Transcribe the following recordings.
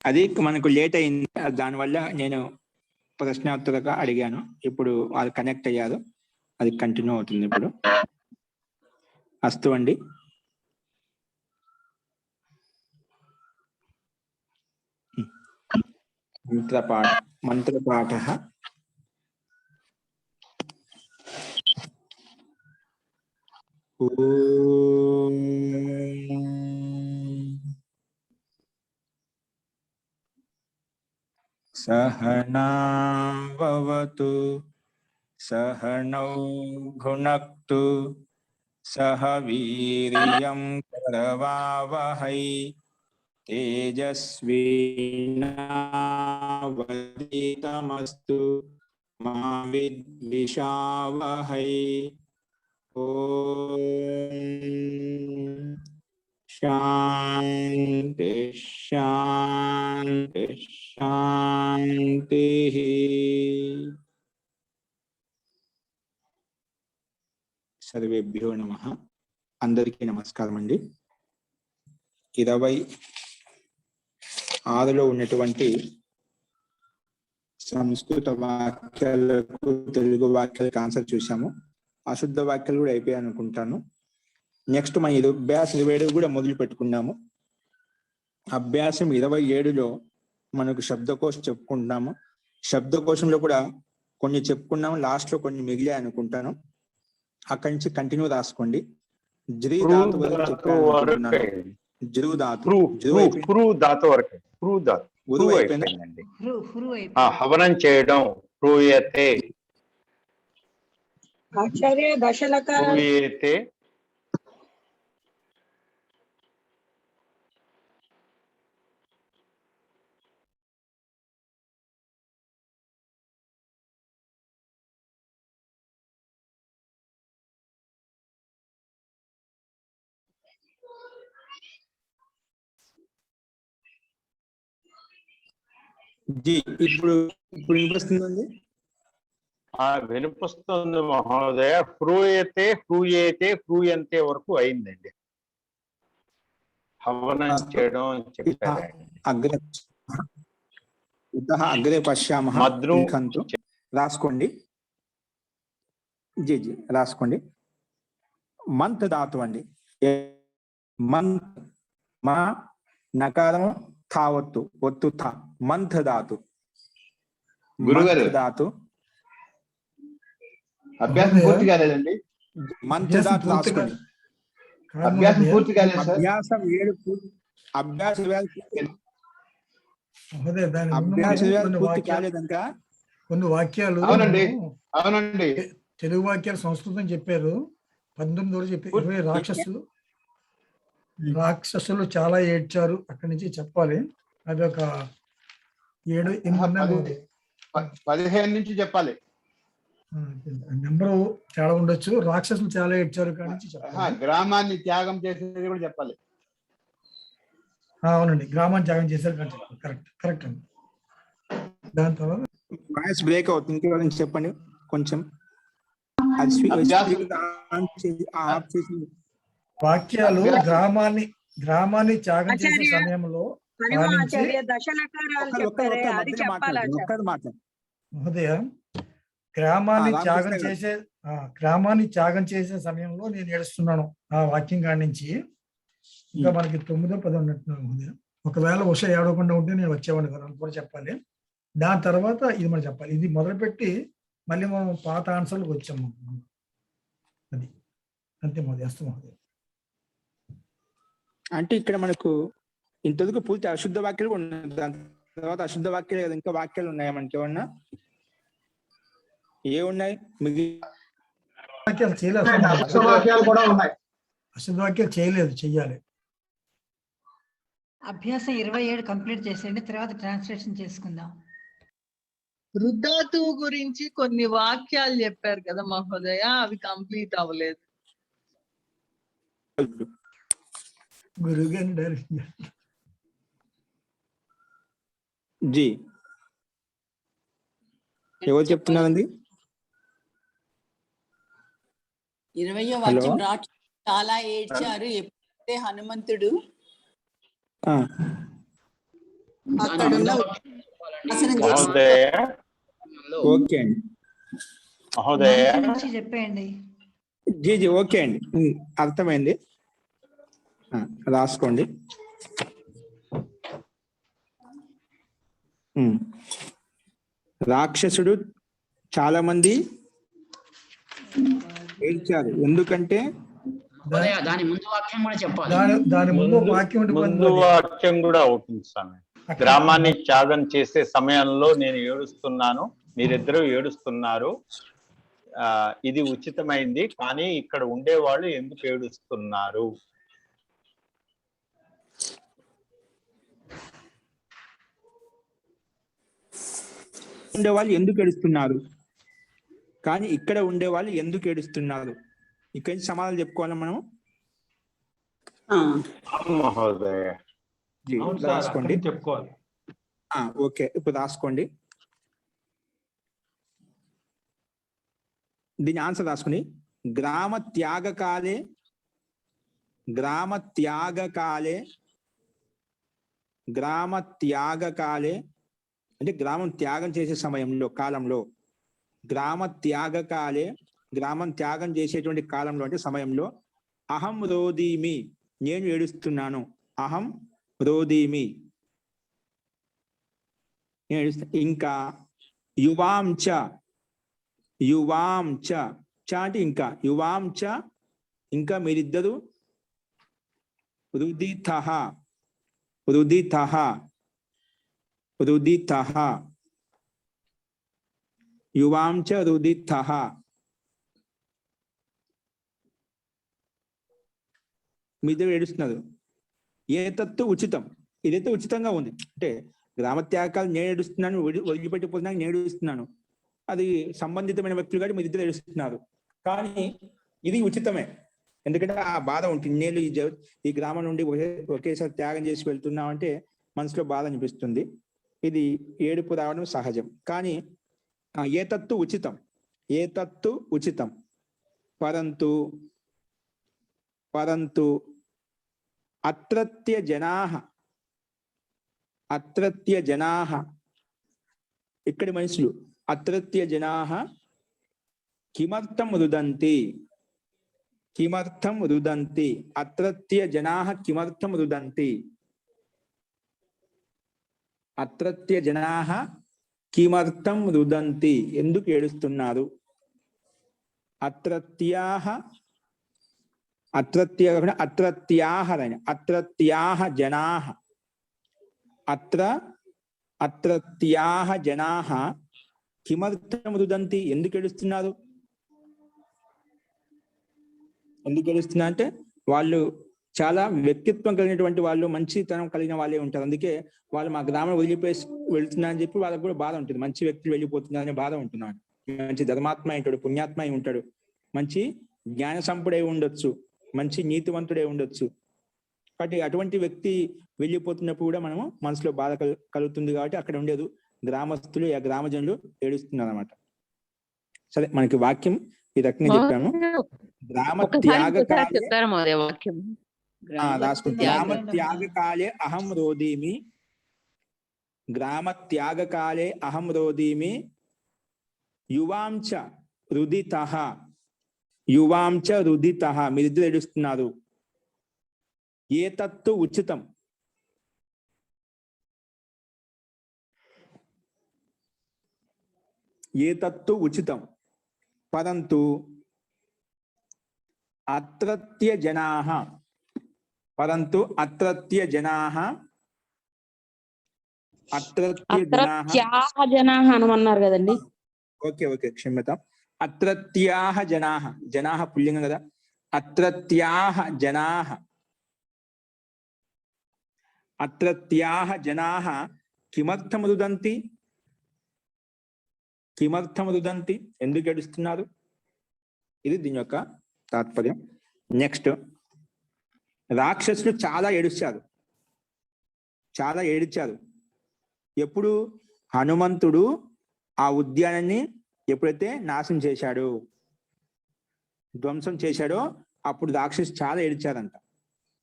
అది మనకు లేట్ అయింది, దానివల్ల నేను ప్రశ్నార్థకంగా అడిగాను. ఇప్పుడు అది కనెక్ట్ అయ్యారు, అది కంటిన్యూ అవుతుంది ఇప్పుడు. అస్తు అండి. మంత్రపాఠ सहना भवतु सहनौ भुनक्तु सह वीर्यं करवावहै तेजस्विनावधीतमस्तु मा विद्विषावहै। ओम शांति शांति शांति। సర్వేభ్యో నమః. అందరికీ నమస్కారం అండి. 26లో ఉన్నటువంటి సంస్కృత వాక్యాలకు తెలుగు వాక్యాలకు ఆన్సర్ చూసాము. అశుద్ధ వాక్యాలు కూడా అయిపోయాయి అనుకుంటాను. నెక్స్ట్ మనం అభ్యాసం 27 కూడా మొదలు పెట్టుకున్నాము. అభ్యాసం 27లో మనకు శబ్దకోశం చెప్పుకుంటున్నాము. శబ్దకోశంలో కూడా కొన్ని చెప్పుకున్నాము, లాస్ట్ లో కొన్ని మిగిలాయి అనుకుంటాను. అక్కడి నుంచి కంటిన్యూ రాసుకోండి. జ్రీ ధాతు హవనం చేయడం హ్రూయతే. ఆచార్య దశలకార ఇప్పుడు వినిపిస్తుందండి? వినిపిస్తుంది మహోదయ. హ్రూయతే హ్రూయేతే హ్రూయంతే వరకు అయిందండి. హవనం చేయడం అని చెప్పారండి. అగ్రే పశ్యామః. రాసుకోండి. జీ రాసుకోండి. మంత్ ధాతు అండి. మంత్ మా నకారం థావత్తు ఒత్తు థ. మంత్ ధాతు. మంత్ ధాతు. అభ్యాసం పూర్తి కాలేదండి. మంత్ ధాతు రాసుకోండి. అభ్యాసం పూర్తి కాలేదు. అభ్యాసం 7 పూర్తి కాలేదంక కొన్ని వాక్యాలు. అవునండి తెలుగు వాక్యాలు సంస్కృతం చెప్పారు. 19 చెప్పారు. 20 రాక్షసులు చాలా ఏడ్చారు. అక్కడి నుంచి చెప్పాలి. అది ఒక 7-8 నుంచి చెప్పాలి. నెంబరు చాలా ఉండొచ్చు. రాక్షసులు చాలా ఏడ్చారు కాడి నుంచి చెప్పాలి. గ్రామాన్ని త్యాగం చేసేది కూడా చెప్పాలి. అవునండి, గ్రామాన్ని త్యాగం చేశారు కానీ చెప్పాలి. కరెక్ట్ అండి. దాని తర్వాత వాయిస్ బ్రేక్ అవుతుంది. ఇంకెవరైనా చెప్పండి కొంచెం. వాక్యాలు గ్రామాన్ని త్యాగం చేసే సమయంలో మహోదయ, గ్రామాన్ని త్యాగం చేసే సమయంలో నేను ఏడుస్తున్నాను. ఆ వాక్యం కాడి నుంచి ఇంకా మనకి 9-10 ఉన్నట్టున్నాను మహోదయ. ఒకవేళ ఉష ఏడవకుండా ఉంటే నేను వచ్చేవాడిని కదా అని కూడా చెప్పాలి. దాని తర్వాత ఇది మనం చెప్పాలి. ఇది మొదలుపెట్టి మళ్ళీ మనం పాత ఆన్సర్లకు వచ్చాము. అది అంతే మహోదయ. అస్తు మహోదయ. అంటే ఇక్కడ మనకు ఇంతకు పూర్తి అశుద్ధ వాక్యాలు ఉన్నాయి. దాని తర్వాత అశుద్ధ వాక్యాలు కదా, ఇంకా వాక్యాలు ఉన్నాయా మనకి? ఏమన్నా ఉన్నాయి? వాక్యాలు చేయలేదు. అశుద్ధ వాక్యాలు చేయలేదు, చెయ్యాలి. అభ్యాసం 27 కంప్లీట్ చేసేయండి, తర్వాత ట్రాన్స్లేషన్ చేసుకుందాం. వృద్ధాతువు గురించి కొన్ని వాక్యాలు చెప్పారు కదా మహోదయ, అవి కంప్లీట్ అవ్వలేదు. గురుగారు జీ ఎవరు చెప్తున్నారండి? 20వ వాక్యం. రాక్షసులు చాలా ఏడ్చారు ఎప్పుడైతే హనుమంతుడు అక్కడున్న నాశనం చేసి మహోదయ ఓకే అండి. మహోదయ మంచి నుంచి చెప్పేయండి. జీ ఓకే అండి, అర్థమైంది. రాసుకోండి. రాక్షసుడు చాలా మంది ఏడ్చారు. ఎందుకంటే దాని ముందు వాక్యం కూడా చెప్పాలి. దాని ముందు ఒక వాక్యం ముందు ఉండిపోతుంది. వాక్యం కూడా అవుతుంది స్వామి. గ్రామాన్ని త్యాగం చేసే సమయంలో నేను ఏడుస్తున్నాను, మీరిద్దరూ ఏడుస్తున్నారు. ఇది ఉచితమైంది, కానీ ఇక్కడ ఉండేవాళ్ళు ఎందుకు ఏడుస్తున్నారు? ఉండేవాళ్ళు ఎందుకు ఏడుస్తున్నారు, కానీ ఇక్కడ ఉండేవాళ్ళు ఎందుకు ఏడుస్తున్నారు? ఇక్కడి నుంచి సమాధానం చెప్పుకోవాలి మనం. మహోదయ జీ, రాసుకోండి. చెప్పుకోవాలి. ఓకే, ఇప్పుడు రాసుకోండి. దీని ఆన్సర్ రాసుకుని, గ్రామ త్యాగకాలే అంటే గ్రామం త్యాగం చేసే సమయంలో, కాలంలో, గ్రామం త్యాగం చేసేటువంటి కాలంలో అంటే సమయంలో, అహం రోదీమి, నేను ఏడుస్తున్నాను. అహం రోదీమి, నేను ఏడుస్తా. ఇంకా యువాంచ అంటే ఇంకా, యువాంచ ఇంకా మీరిద్దరు, రుదితః యువాంచ రుదితః, మీరిద్దరు ఏడుస్తున్నారు. ఏతత్తు ఉచితం, ఇదైతే ఉచితంగా ఉంది. అంటే గ్రామత్యాగాలు నేను ఏడుస్తున్నాను, వదిలిపెట్టిపోతున్నాను, నేను ఏడుస్తున్నాను, అది సంబంధితమైన వ్యక్తులు కాబట్టి మీరు ఇద్దరు ఏడుస్తున్నారు. కానీ ఇది ఉచితమే, ఎందుకంటే ఆ బాధ ఉంటుంది. నేను ఈ గ్రామం నుండి ఒకేసారి త్యాగం చేసి వెళ్తున్నాం అంటే మనసులో బాధ అనిపిస్తుంది. ఇది ఏడుపు రావడం సహజం. కానీ ఏతత్తు ఉచితం పరంతు అత్రత్య జనాః ఇక్కడి మనుషులు, అత్రత్య జనాః కిమర్థం రుదంతి, అత్రత్య జనాః కిమర్థం రుదంతి, అత్రత్య జనాః కిమర్థం రుదంతి, ఎందుకు ఏడుస్తున్నారు? అత్రత్యాః జనాః, అత్రత్యాః జనాః కిమర్థం రుదంతి, ఎందుకు ఏడుస్తున్నారు? అంటే వాళ్ళు చాలా వ్యక్తిత్వం కలిగినటువంటి వాళ్ళు, మంచితనం కలిగిన వాళ్ళే ఉంటారు. అందుకే వాళ్ళు మా గ్రామం వదిలిపోయి వెళ్తున్నారని చెప్పి వాళ్ళకి కూడా బాధ ఉంటుంది. మంచి వ్యక్తులు వెళ్ళిపోతున్నారనే బాధ ఉంటున్నాడు. మంచి ధర్మాత్మ అయి ఉంటాడు, పుణ్యాత్మ అయి ఉంటాడు, మంచి జ్ఞాన సంపుడై ఉండొచ్చు, మంచి నీతివంతుడై ఉండొచ్చు. కాబట్టి అటువంటి వ్యక్తి వెళ్ళిపోతున్నప్పుడు కూడా మనము మనసులో బాధ కలుగుతుంది. కాబట్టి అక్కడ ఉండేది గ్రామస్తులు, గ్రామజనులు ఏడుస్తున్నారు అన్నమాట. సరే, మనకి వాక్యం ఈ రకంగా చెప్పాము. గ్రామ త్యాగకాలే రాసుకుంటాం. గ్రామ త్యాగకాలే అహం రోదీమి, యువాంచ రుదితః, మీరిద్దరు ఏడుస్తున్నారు. ఏతత్తు ఉచితం పరంతు అత్రత్య జనాః అనమన్నారు కదండి. ఓకే, క్షమ్యతాం. అత్రత్యాః జనాః పుల్లింగం కదా. అత్రత్యాః జనాః కిమర్థం రుదంతి, ఎందుకు ఏడుస్తున్నారు? ఇది దీని యొక్క తాత్పర్యం. నెక్స్ట్, రాక్షసులు చాలా ఏడిచారు. ఎప్పుడు? హనుమంతుడు ఆ ఉద్యానాన్ని ఎప్పుడైతే నాశనం చేశాడో, ధ్వంసం చేశాడో, అప్పుడు రాక్షసులు చాలా ఏడిచారంట.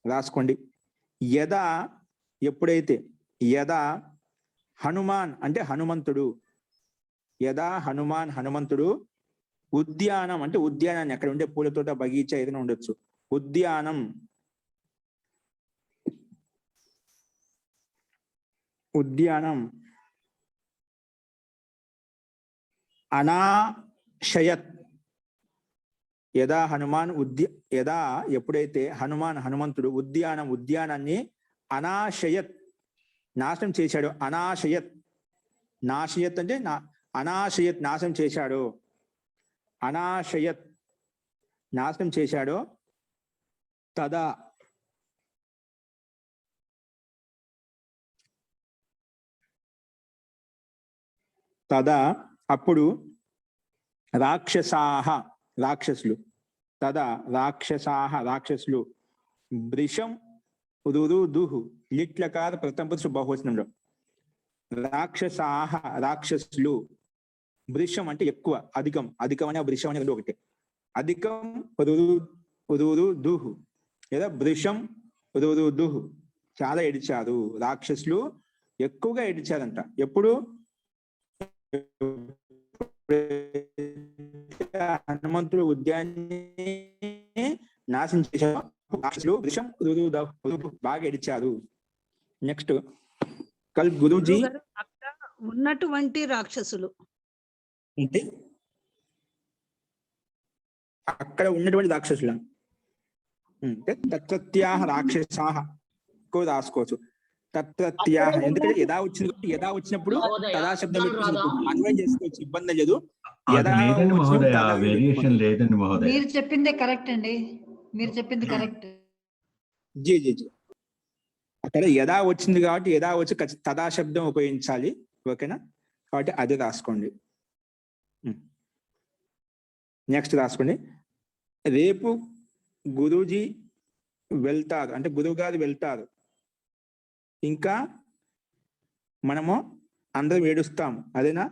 రాసుకోండి. ఎప్పుడైతే హనుమాన్ అంటే హనుమంతుడు. యదా హనుమాన్ హనుమంతుడు. ఉద్యానం అంటే ఉద్యానాన్ని, అక్కడ ఉండే పూల తోట, బగీచా ఏదైనా ఉండొచ్చు. ఉద్యానం. ఉద్యానం. అనాశయత్. యదా హనుమాన్ యదా ఎప్పుడైతే హనుమాన్ హనుమంతుడు ఉద్యానం ఉద్యానాన్ని అనాశయత్ నాశనం చేశాడు. అనాశయత్. నాశయత్ అంటే అనాశయత్ నాశనం చేశాడు. అనాశయత్ నాశనం చేశాడో. తదా తదా అప్పుడు రాక్షసాహ రాక్షసులు. తదా రాక్షసాహ రాక్షసులు. వృషం రురుదుహు లిట్లకార ప్రథమ పురుష బహువచనంలో. రాక్షసాహ రాక్షసులు. వృషం అంటే ఎక్కువ, అధికం. అధికం అనే వృషం అనే రెండు ఒకటి. అధికం రురుదుహు లేదా వృషం రురుదుహు. చాలా ఏడిచారు రాక్షసులు, ఎక్కువగా ఏడిచారంట. ఎప్పుడు? హనుమంతుడు ఉద్యాన్ని నాశనం చేశారు. రాక్షసులు వృషం బాగా ఏడిచారు. నెక్స్ట్ కల్ గురూజీ అక్కడ ఉన్నటువంటి రాక్షసులు అంటే అక్కడ ఉన్నటువంటి రాక్షసులు అంటే తత్రత్యాహ రాక్షసాహ ఎక్కువ రాసుకోవచ్చు. తత్రత్యాహ ఎందుకంటే యదా వచ్చింది, యదా వచ్చినప్పుడు తదా శబ్దం అన్వయం చేసుకోవచ్చు, ఇబ్బంది లేదు. యదా లేదండి మహోదయ, తదా వేరియేషన్ లేదండి మహోదయ. మీరు చెప్పిందే కరెక్ట్ అండి, మీరు చెప్పింది కరెక్ట్. జీ జీ జీ అక్కడ యదా వచ్చింది కాబట్టి యదా వచ్చి తదా శబ్దం ఉపయోగించాలి. ఓకేనా? కాబట్టి అది రాసుకోండి. నెక్స్ట్ రాసుకోండి. రేపు గురూజీ వెళ్తారు అంటే గురువు గారు వెళ్తారు. ఇంకా మనము అందరం ఏడుస్తాము. అదేనా?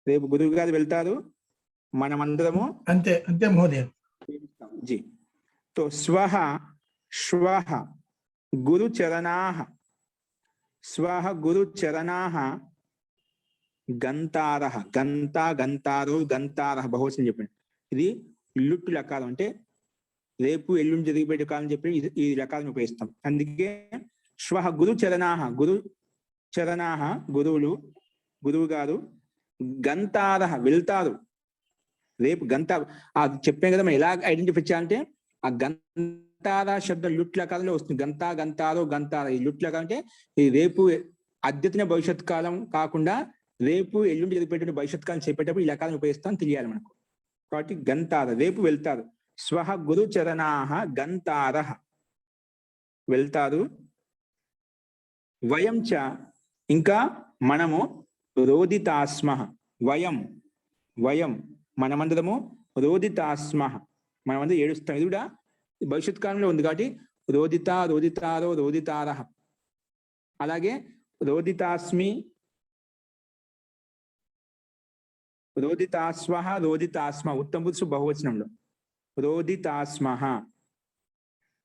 రేపు గురువు గారు వెళ్తారు, మనమందరము అంతే అంతే మహోదయ. జీ. తో స్వహ శ్వః గురుచరణాః. స్వః గురుచరణాః గంతారః. గంతారో గంతారః బహువచనం చెప్పండి. ఇది లుట్టు లకారం అంటే రేపు ఎల్లుండి జరిగిపోయే కాలం చెప్పి ఈ రకాలను ఉపయోగిస్తాం. అందుకే శ్వః గురుచరణాః గురు చరణాః గురువులు, గురువు గారు గంతారః వెళ్తారు. రేపు గంతారు చెప్పాం కదా, మనం ఎలా ఐడెంటిఫై చేయాలంటే ఆ గంతార శబ్దం లుట్ లకారంలో వస్తుంది. గంతారో గంతార. ఈ లుట్ లకారం అంటే ఈ రేపు అద్యతన భవిష్యత్ కాలం కాకుండా రేపు ఎల్లుండి జరిగిపోయేటువంటి భవిష్యత్ కాలం చెప్పేటప్పుడు ఈ లకాలను ఉపయోగిస్తాం తెలియాలి మనకు. కాబట్టి గంతార రేపు వెళ్తారు. స్వహ గురుచరణాః గంతారః వెళ్తారు. వయం చ ఇంకా మనము రోదితాస్మః. వయం మనమందరము రోదితాస్మః మనమందరం ఏడుస్తాం. ఇది కూడా భవిష్యత్ కాలంలో ఉంది కాబట్టి రోదితారో రోదితారః. అలాగే రోదితాస్మి రోదితాస్వః రోదితాస్మ ఉత్తమ పురుష బహువచనంలో. రోదితాస్మః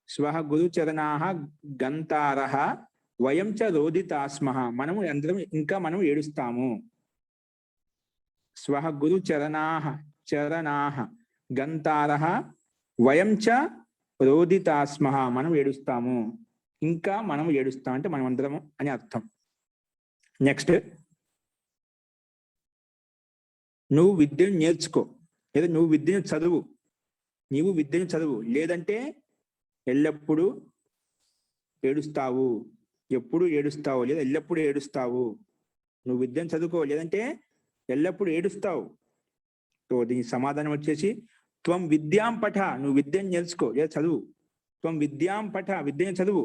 స్వః గురుచరణాః గంతారః వయం చ రోదితాస్మః మనము అందరం ఇంకా మనం ఏడుస్తాము. స్వః గురుచరణాః గంతారః వయం చ రోదితాస్మః మనం ఏడుస్తాము. ఇంకా మనం ఏడుస్తాం అంటే మనం అందరము అని అర్థం. నెక్స్ట్, నువ్వు విద్యను నేర్చుకో లేదా నువ్వు విద్యను చదువు. నీవు విద్యను చదువు, లేదంటే ఎల్లప్పుడూ ఏడుస్తావు. ఎప్పుడు ఏడుస్తావు లేదా ఎల్లప్పుడూ ఏడుస్తావు. నువ్వు విద్యను చదువుకో, లేదంటే ఎల్లప్పుడూ ఏడుస్తావు. సో దీని సమాధానం వచ్చేసి త్వం విద్యాం పఠ. నువ్వు విద్యను నేర్చుకో లేదా చదువు. త్వం విద్యాం పఠ విద్యను చదువు.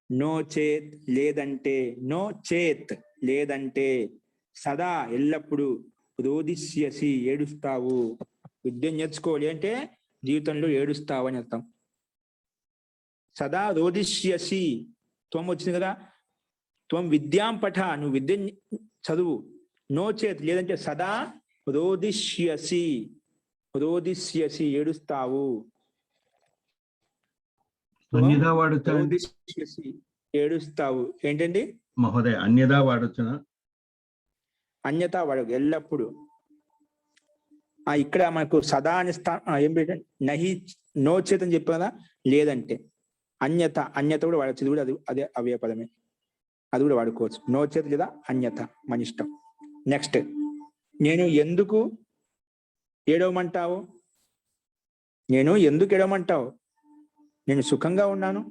నో చేత్ లేదంటే, నో చేత్ లేదంటే, సదా ఎల్లప్పుడూ, రోదిష్యసి ఏడుస్తావు. విద్యను నేర్చుకో లేదంటే జీవితంలో ఏడుస్తావు అని అర్థం. సదా రోదిష్యసి త్వం వచ్చింది కదా, త్వం విద్యాం పఠ నువ్వు విద్యను చదువు. నో చేత్ లేదంటే సదా రోదిష్యసి ఏడుస్తావు. సంగీత వాడు రోదిష్యసి ఏడుస్తావు ఏంటండి? మహోదయ అన్యదా వాడొచ్చునా? అన్యత వాడు ఎల్లప్పుడు. ఇక్కడ మనకు సదా అని ఏం పెట్టండి, నహి నోచేత్ అని చెప్పాం కదా, లేదంటే అన్యత. అన్యత కూడా వాడచ్చు, ఇది కూడా అదే అవే పదమే, అది కూడా వాడుకోవచ్చు. నోచేత్ లేదా అన్యత మన ఇష్టం. నెక్స్ట్, నేను ఎందుకు ఏడవమంటావు? నేను ఎందుకు ఏడవమంటావు? నేను సుఖంగా ఉన్నాను,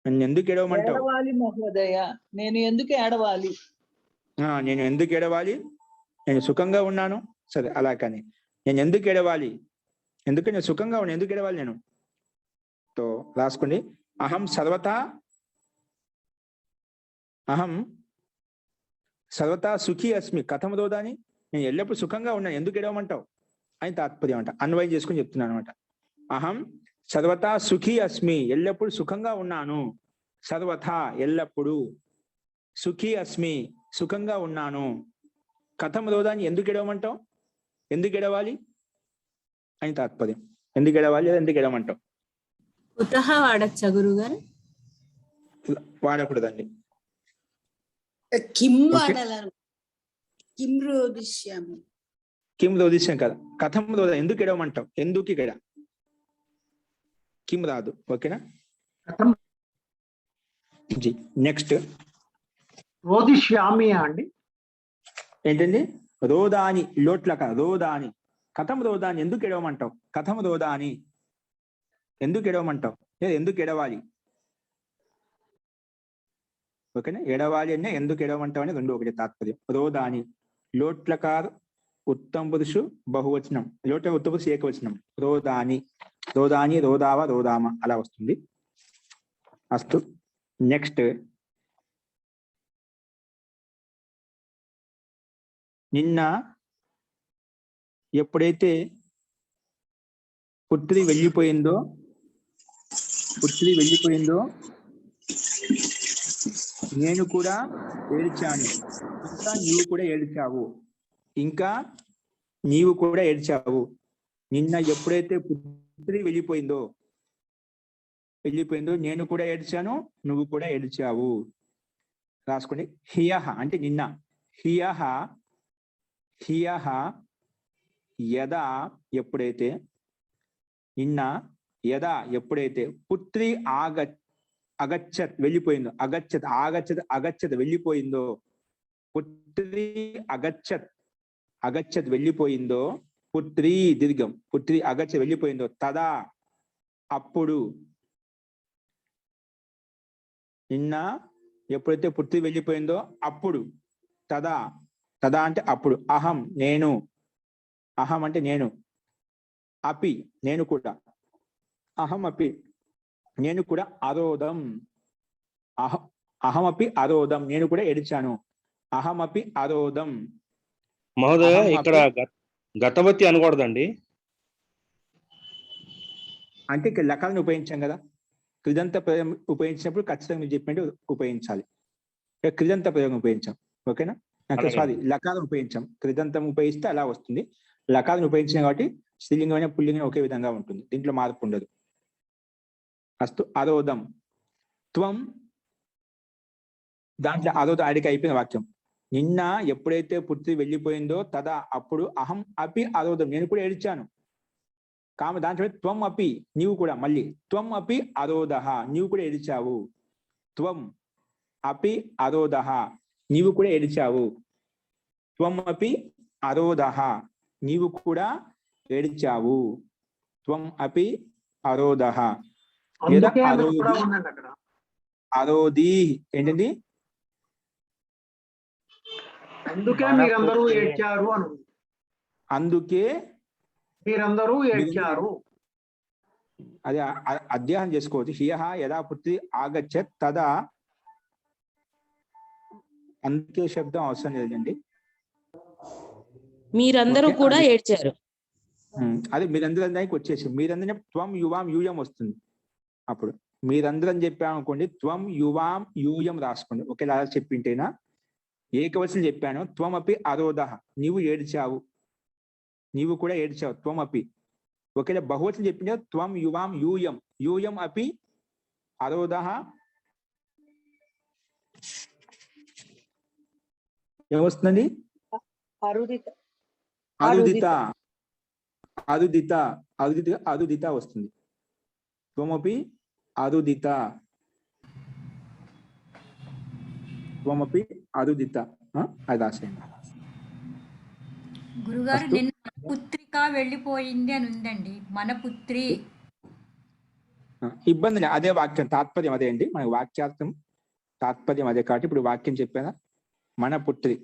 నన్ను ఎందుకు ఏడవమంటావు? ఏడవాలి మహోదయ, నేను ఎందుకు ఏడవాలి? నేను ఎందుకు ఏడవాలి? నేను సుఖంగా ఉన్నాను. సరే, అలా కానీ నేను ఎందుకు ఏడవాలి? ఎందుకు నేను సుఖంగా ఉన్నాను, ఎందుకు ఏడవాలి నేను? తో రాసుకోండి. అహం సర్వతా సుఖీ అస్మి కథం దోదాని. నేను ఎల్లప్పుడు సుఖంగా ఉన్నాను, ఎందుకు ఏడవమంటావు అని తాత్పర్యం అంట. అన్వయం చేసుకుని చెప్తున్నాను అనమాట. అహం సర్వతా సుఖీ అస్మి, ఎల్లప్పుడు సుఖంగా ఉన్నాను. సర్వథా ఎల్లప్పుడు, సుఖీ అస్మి సుఖంగా ఉన్నాను. కథం దోదాని, ఎందుకు ఏడవమంటావు, ఎందుకు ఏడవాలి అని తాత్పర్యం. ఎందుకు ఏడవాలి లేదా ఎందుకు ఏడవమంటావు? కుతహ వాడచ్చా గురుగారు? వాడకూడదండి. కిం వాడాలను, కిం రోదిష్యామి. కిం రోదిష్యం కదా, కథం రోద, ఎందుకు ఏడవమంటావు, ఎందుకు ఇక్కడ కిం రాదు. ఓకేనా? జీ నెక్స్ట్, రోదిష్యామి అండి. ఏంటండి? రోదాని, లోట్లక రోదాని. కథం రోదాని, ఎందుకు ఎడవమంటావు? కథం రోదాని, ఎందుకు ఎడవమంటావు లేదా ఎందుకు ఎడవాలి? ఓకేనా? ఎడవాలి అనే ఎందుకు ఎడవమంటావు అని రెండు ఒకటి తాత్పర్యం. రోదాని, లోట్లకార్ ఉత్తమ పురుషు బహువచనం, లోట్ల ఉత్తమ పురుషు ఏకవచనం. రోదాని, రోదాని, రోదావ, రోదామ అలా వస్తుంది. అస్తు. నెక్స్ట్, నిన్న ఎప్పుడైతే పుత్రి వెళ్ళిపోయిందో నేను కూడా ఏడ్చాను, ఇంకా నీవు కూడా ఏడ్చావు. నిన్న ఎప్పుడైతే పుత్రి వెళ్ళిపోయిందో నేను కూడా ఏడ్చాను, నువ్వు కూడా ఏడ్చావు. రాసుకోండి. హియహ అంటే నిన్న. హియహ యదా ఎప్పుడైతే, నిన్న యదా ఎప్పుడైతే పుత్రి అగచ్చత్ వెళ్ళిపోయిందో, అగచ్చత్ వెళ్ళిపోయిందో, పుత్రి అగచ్చత్ వెళ్ళిపోయిందో, పుత్రి దీర్ఘం, పుత్రి అగచ్చత్ వెళ్ళిపోయిందో, తదా అప్పుడు, నిన్న ఎప్పుడైతే పుత్రి వెళ్ళిపోయిందో అప్పుడు, తదా అంటే అప్పుడు, అహం నేను, అహం అంటే నేను, అపి నేను కూడా, అహం అపి నేను కూడా, అరోదం అహమపి అరోదం నేను కూడా ఏడ్చాను, అహమపి అరోదం. మహోదయ ఇక్కడ గతవతి అనకూడదండి. అంటే ఇక్కడ లకాలను ఉపయోగించాం కదా, కృదంత ప్రయోగం ఉపయోగించినప్పుడు ఖచ్చితంగా మీరు చెప్పినట్టు ఉపయోగించాలి. కృదంత ప్రయోగం ఉపయోగించాం. ఓకేనా? సారీ, లకారం ఉపయోగించాం. కృదంతం ఉపయోగిస్తే అలా వస్తుంది. లకారం ఉపయోగించాం కాబట్టి స్త్రీలింగమైన పుల్లింగం ఒకే విధంగా ఉంటుంది, దీంట్లో మార్పు ఉండదు. అస్తు. అరోదం త్వం, దాంట్లో అరోధ ఆడిక అయిపోయిన వాక్యం. నిన్న ఎప్పుడైతే పుత్రి వెళ్ళిపోయిందో తదా అప్పుడు, అహం అపి అరోధం నేను కూడా ఏడ్చాను. దాంట్లో త్వం అపి నీవు కూడా, మళ్ళీ త్వం అపి అరోధ నీవు కూడా ఏడ్చావు. త్వం అపి అరోధ నీవు కూడా ఏడ్చావు. త్వం అపి అరోధ నీవు కూడా ఏడ్చావు. త్వం అపి అరోధ. అరోధి ఏంటండి? అందుకే మీరందరూ ఏడ్చారు అను. అందుకే మీరందరూ ఏడ్చారు. అది అధ్యాయం చేసుకోవచ్చు. హియః యదా పుత్రి ఆగచ్చత్ తదా, అందుకే శబ్దం అవసరం లేదండి. మీరందరూ కూడా ఏడ్చారు. అది మీరందరూ దానికి వచ్చేసి, మీరందరూ త్వం యువాం యూయం వస్తుంది. అప్పుడు మీరందరం చెప్పామనుకోండి, త్వం యువాం యూయం రాసుకోండి. ఒకేలా చెప్పింటేనా ఏకవచనం చెప్పాను. త్వం అపి అరోధ నీవు ఏడ్చావు, నీవు కూడా ఏడ్చావు. త్వం అపి. ఒకేలా బహువచనం చెప్పింటే త్వం యువాం యూయం, యూయం అపి అరోధ ఏమొస్తుందండి? అరుదిత అరుదిత అరుదిత అరుదిత అరుదిత వస్తుంది. త్వమపి అరుదిత త్వమపి అరుదిత అది రాసేయండి. గురుగారు అస్తు. నిన్న మన పుత్రిక వెళ్ళిపోయింది అని ఉందండి. మన పుత్రి ఇబ్బంది లేదు, అదే వాక్యం తాత్పర్యం అదే అండి. మన వాక్యార్థం తాత్పర్యం అదే కాబట్టి ఇప్పుడు వాక్యం చెప్పానా, మన పుత్రి.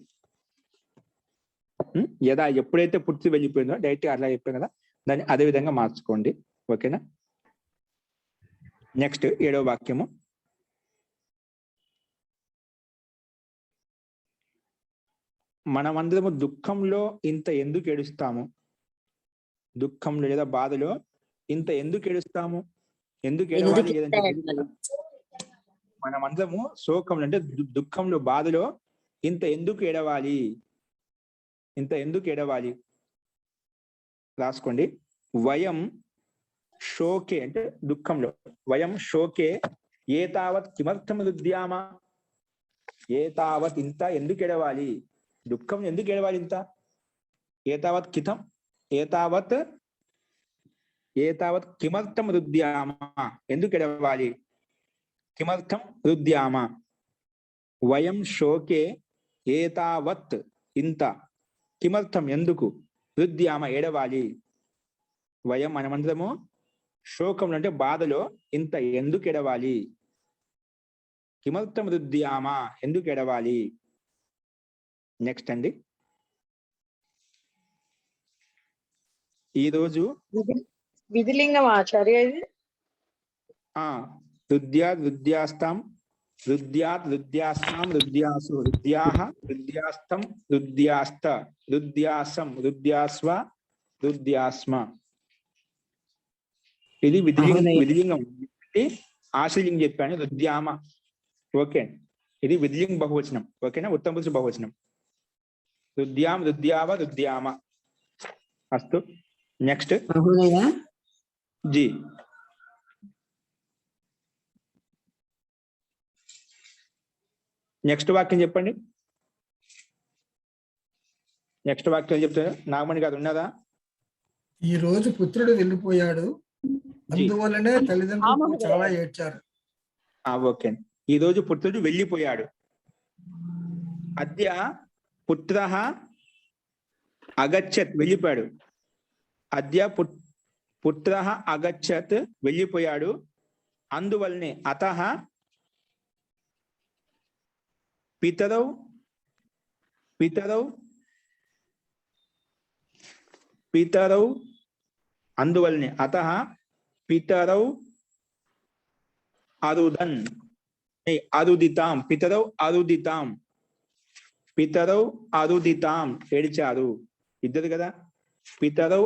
యదా ఎప్పుడైతే పుత్రి వెళ్ళిపోయిందో డైరెక్ట్ అట్లా చెప్పాను కదా, దాన్ని అదే విధంగా మార్చుకోండి. ఓకేనా? నెక్స్ట్ 7వ వాక్యము. మనమందరము దుఃఖంలో ఇంత ఎందుకు ఏడుస్తాము? దుఃఖంలో లేదా బాధలో ఇంత ఎందుకు ఏడుస్తాము? ఎందుకు ఏడవాలి? మనమందరము శోకంలో అంటే దుఃఖంలో బాధలో ఇంత ఎందుకు ఏడవాలి? ఇంత ఎందుకు ఏడవాలి రాసుకోండి. వయం శోకే అంటే దుఃఖంలో, వయం శోకే ఏతావత్ కిమర్థం రుద్యామ. ఏతావత్ ఇంత ఎందుకు ఏడవాలి? దుఃఖం ఎందుకు ఏడవాలి ఇంత? ఏతావత్ కితం ఏతావత్ ఏతావత్ కిమర్థం రుద్యామ, ఎందుకు ఏడవాలి? కిమర్థం రుద్యామ. వయం శోకే ఏతావత్ ఇంత, కిమర్థం ఎందుకు, రుద్యామ ఏడవాలి. వయం మనమందరము శోకంలో అంటే బాధలో ఇంత ఎందుకు ఎడవాలి? కిమర్థం రుద్యామ ఎందుకు ఎడవాలి? నెక్స్ట్ అండి, ఈరోజు విధిలింగం ఆచార్య ఇది. రుద్యాత్ రుద్యాస్తాం రుద్యాత్ రుద్యాస్తాం రుద్యాసు రుద్యాహ రుద్యాస్తం రుద్యాస్త రుద్యాసం రుద్యాస్వ రుద్యాస్మ. ఇది విధిలింగం. ఆశ్రలింగం చెప్పాను రుద్యామ. ఓకే, ఇది విధిలింగ బహువచనం. ఓకేనా? ఉత్తమ పురుష బహువచనం. రుద్యాం రుద్యావ రుద్యామ. అస్తు. Next G. నెక్స్ట్ వాక్యం చెప్పండి. నెక్స్ట్ వాక్యం చెప్తారు. నాగమణి గారు ఉన్నారా? ఈ రోజు పుత్రుడు వెళ్ళిపోయాడు, అందువల్లనే తల్లిదండ్రులు చాలా ఏడ్చారు. ఓకే, ఈ రోజు పుత్రుడు వెళ్ళిపోయాడు. అద్య పుత్రః అగచ్చత్ వెళ్ళిపోయాడు. అద్య పుత్రః అగచ్చత్ వెళ్ళిపోయాడు. అందువల్లనే అతః పితరౌ పితరౌ అందువల్లనే అతః పితరౌ అరుదన్ అరుదితాం. పితరౌ అరుదితాం, పితరౌ అరుదితాం ఏడ్చారు. ఇద్దరు కదా. పితరౌ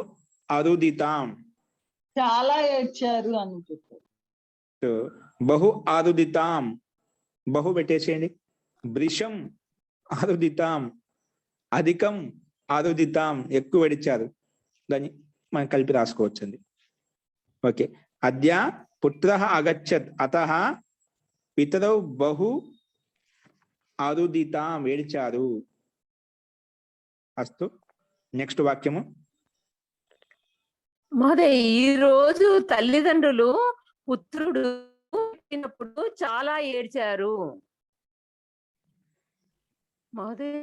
అరుదితాం చాలా ఏడ్చారు అనుకుంటారు. బహు అరుదితాం, బహు పెట్టేసేయండి. భృశం అరుదితాం, అధికం అరుదితాం, ఎక్కువ ఏడ్చారు. దాన్ని మనం కలిపి రాసుకోవచ్చండి. ఓకే, అద్య పుత్రః అగచ్చత్ అతః పితరౌ బహు అరుదితాం ఏడ్చారు. అస్తు. నెక్స్ట్ వాక్యము. మహోదయ, ఈ రోజు తల్లిదండ్రులు పుత్రుడు పుట్టినప్పుడు చాలా ఏడ్చారు. మహోదయ,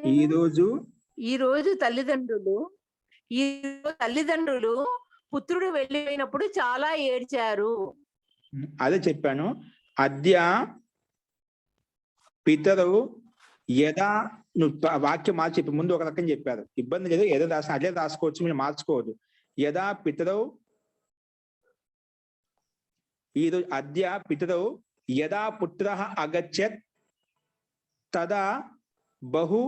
ఈ రోజు తల్లిదండ్రులు పుత్రుడు వెళ్ళిపోయినప్పుడు చాలా ఏడ్చారు. అదే చెప్పాను. అద్య పితరు యదా, నువ్వు వాక్యం మార్చి చెప్పి ముందు ఒక రకం చెప్పారు, ఇబ్బంది లేదు. ఏదో రాసిన అదే రాసుకోవచ్చు, మీరు మార్చుకోవద్దు. యదా పితరౌ, ఈరోజు అద్య పితరౌ యదా పుత్రః అగచ్చత్ తదా బహు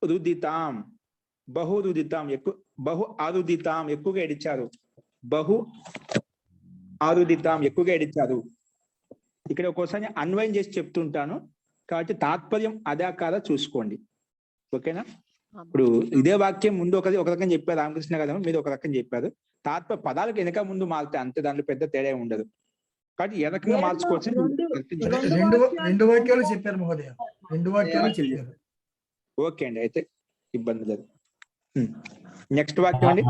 రుదితాం, బహు రుదితాం ఎక్కువ, బహు అరుదితాం ఎక్కువగా ఏడిచారు. బహు అరుదితాం ఎక్కువగా ఏడిచారు. ఇక్కడ ఒక్కోసారి అన్వయం చేసి చెప్తుంటాను కాబట్టి తాత్పర్యం అదే కాదా చూసుకోండి. ఓకేనా? ఇప్పుడు ఇదే వాక్యం ముందు ఒక రకం చెప్పారు రామకృష్ణ గారు, మీరు ఒక రకం చెప్పారు. పదాలకు వెనక ముందు మారుతాయి అంతే, దాంట్లో పెద్ద తేడా ఉండదు. కాబట్టి ఎనకగా మార్చుకోవచ్చు రెండు వాక్యాలు చెప్పారు మహోదయ, రెండు వాక్యాలు చెప్పారు. ఓకే అండి, అయితే ఇబ్బంది లేదు. నెక్స్ట్ వాక్యం అండి.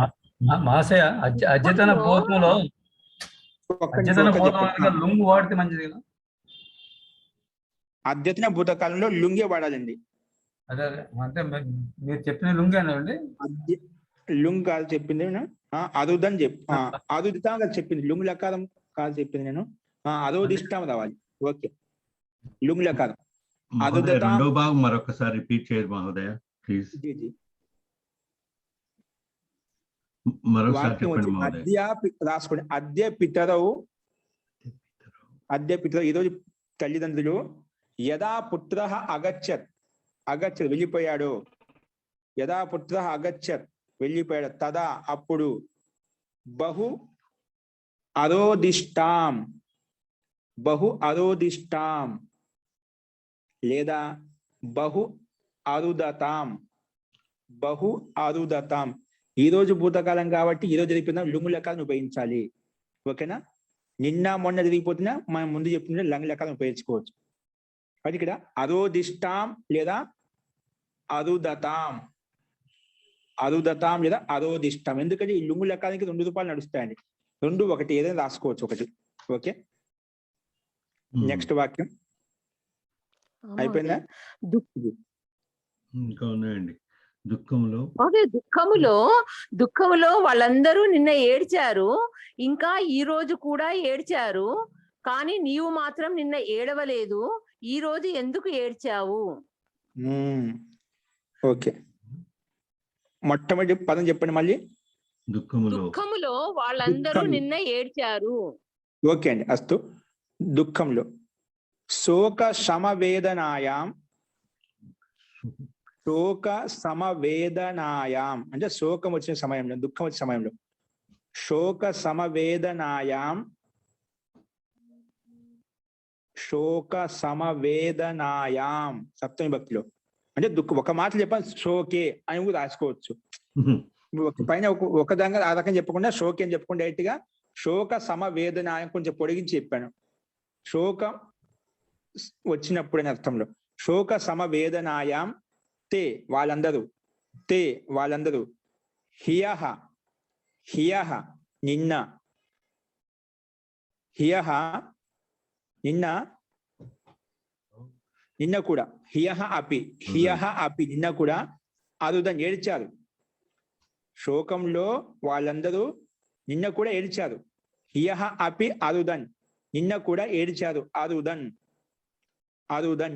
మాసయ అద్యతన బోధనలో లుంగు వాడితే మంచిది కదా. అద్యతన భూతకాలంలో లుంగే వాడాలండి. అదే అంటే మీరు చెప్పిన లుంగేనండి. లుంగ్ కాదు చెప్పింది అదుదని చెప్పి అదుదితం కాదు చెప్పింది, లుంగ్ లకారం కాదు చెప్పింది నేను. అదోదిష్టం రావాలి. ఓకే, లుంగ్ లకారం రెండో భాగం మరొకసారి రిపీట్ చేయదు మహోదయ ప్లీజ్. మరొకసారి చెప్పండి మహోదయ. రాసుకోండి. అద్య పితరవు ఈరోజు తల్లిదండ్రులు యదా పుత్ర అగచ్చత్ వెళ్ళిపోయాడు, యదా పుత్ర అగచ్చత్ వెళ్ళిపోయాడు, తదా అప్పుడు బహు అరోదిష్టాం లేదా బహు అరుదతాం. ఈ రోజు భూతకాలం కాబట్టి ఈ రోజు జరిగిపోయిన లుంగు లెక్కలను ఉపయోగించాలి. ఓకేనా? నిన్న మొన్న జరిగిపోతున్నా మనం ముందు చెప్తున్న లంగ్ లెక్కలను ఉపయోగించుకోవచ్చు. అది ఇక్కడ అరోదిష్టాం లేదా అరుదతాం లేదా అరోదిష్టం. ఎందుకంటే ఈ లుంగు లెక్కలకి 2 రూపాయలు నడుస్తాయండి. 2 ఒకటి ఏదైనా రాసుకోవచ్చు ఒకటి. ఓకే, నెక్స్ట్ వాక్యం అయిపోయిందా? ఇంకా ఉన్నాయండి. దుఃఖములో వాళ్ళందరూ నిన్న ఏడ్చారు, ఇంకా ఈ రోజు కూడా ఏడ్చారు, కానీ నీవు మాత్రం నిన్న ఏడవలేదు. ఈ రోజు ఎందుకు ఏడ్చావు? ఓకే, మొట్టమొదటి పదం చెప్పండి మళ్ళీ. దుఃఖములో వాళ్ళందరూ నిన్న ఏడ్చారు. ఓకే అండి, అస్తు. దుఃఖంలో శోక సమవేదనాయాం అంటే శోకం వచ్చిన సమయంలో, దుఃఖం వచ్చిన సమయంలో శోక సమవేదనాయాం సప్తమి భక్తిలో అంటే దుఃఖం. ఒక మాట చెప్పాలి శోకే అని కూడా రాసుకోవచ్చు. పైన ఒక దాంగా ఆ రకం చెప్పకుండా శోకే అని చెప్పకుండా డైరెక్ట్ గా శోక సమవేదనాయం కొంచెం పొడిగించి చెప్పాను. శోకం వచ్చినప్పుడు అనే అర్థంలో శోక సమవేదనాయాం తే వాళ్ళందరూ హియహ నిన్న కూడా హియహ అపి నిన్న కూడా అరుదన్ ఏడ్చారు. శోకంలో వాళ్ళందరూ నిన్న కూడా ఏడ్చారు. హియహ అపి అరుదన్ నిన్న కూడా ఏడ్చారు. అరుదన్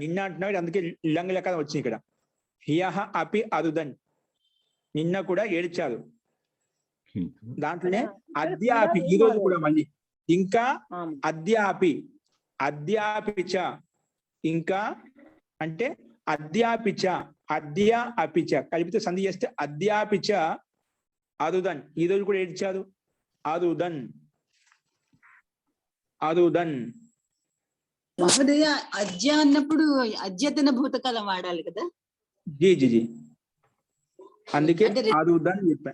నిన్న అంటున్నాడు, అందుకే లంగ్ లెక్క వచ్చింది ఇక్కడ. హియహ అపి అరుదన్ నిన్న కూడా ఏడ్చారు. దాంట్లోనే అద్యాపి ఈ రోజు కూడా మళ్ళీ ఇంకా అద్యాపిచ ఇంకా అంటే అద్యాపిచ కలిపితే సంధి చేస్తే అద్యాపిచ అరుదన్ ఈ రోజు కూడా ఏడ్చారు. అరుదన్ మహోదయ అద్య అన్నప్పుడు అద్యతన భూతకాలం వాడాలి కదా. జీ అందుకే అరుదన్ చెప్పా.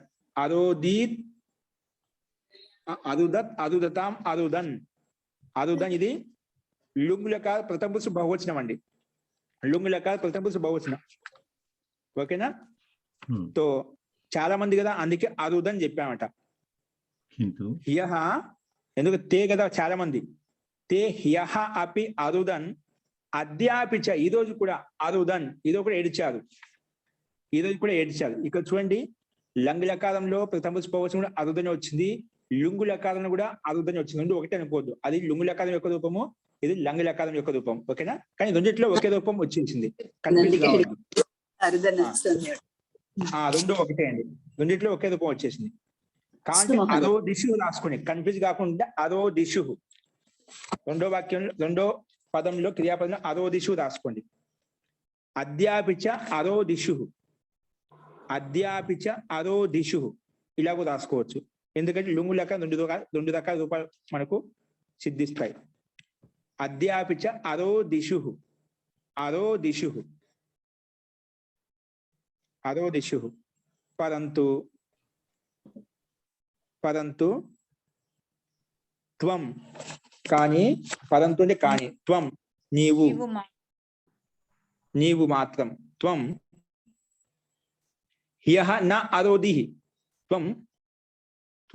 అరుదతాం అరుదన్ ఇది లుంగు లెక్క ప్రథమ పురుష బహువచనం అండి. లుంగు లెక్క ప్రథమ పురుష బహువచనం. ఓకేనా? తో చాలా మంది కదా, అందుకే అరుదన్ చెప్పామట. హియహ ఎందుకు తే కదా చాలా మంది. తే హియహ అపి అరుదన్ అద్యాపిచ ఈ రోజు కూడా అరుదన్ ఇదో కూడా ఏడ్చారు. ఈ రోజు కూడా ఏడ్చారు. ఇక్కడ చూడండి, లంగ్ లకారంలో ప్రథమ పురుష బహువచనం కూడా అరుదని వచ్చింది, లుంగు లకారంలో కూడా అరుదని వచ్చింది. 2 ఒకటే అనుకోవద్దు. అది లుంగు లకారం యొక్క రూపము, ఇది లంగ్ లకారం యొక్క రూపం. ఓకేనా? కానీ రెండిట్లో ఒకే రూపం వచ్చేసింది. కన్ఫ్యూజ్ కావద్దు. 2 ఒకటే అండి, రెండిట్లో ఒకే రూపం వచ్చేసింది. కానీ అదో దిశు రాసుకోండి, కన్ఫ్యూజ్ కాకుండా. అదో దిశు రెండో వాక్యంలో రెండో పదంలో క్రియాపదంలో అదో దిశు రాసుకోండి. అద్యాపిచ అదో దిశు ఇలాగూ రాసుకోవచ్చు. ఎందుకంటే లుంగు లెక్క 2 రకాల రూపాయలు మనకు సిద్ధిస్తాయి. అద్యాపిచ అదో దిశు పరంతు త్వం కానీ పదంతో అంటే కానీ త్వం నీవు నీవు మాత్రం త్వం హ్యః న అరోధిః త్వం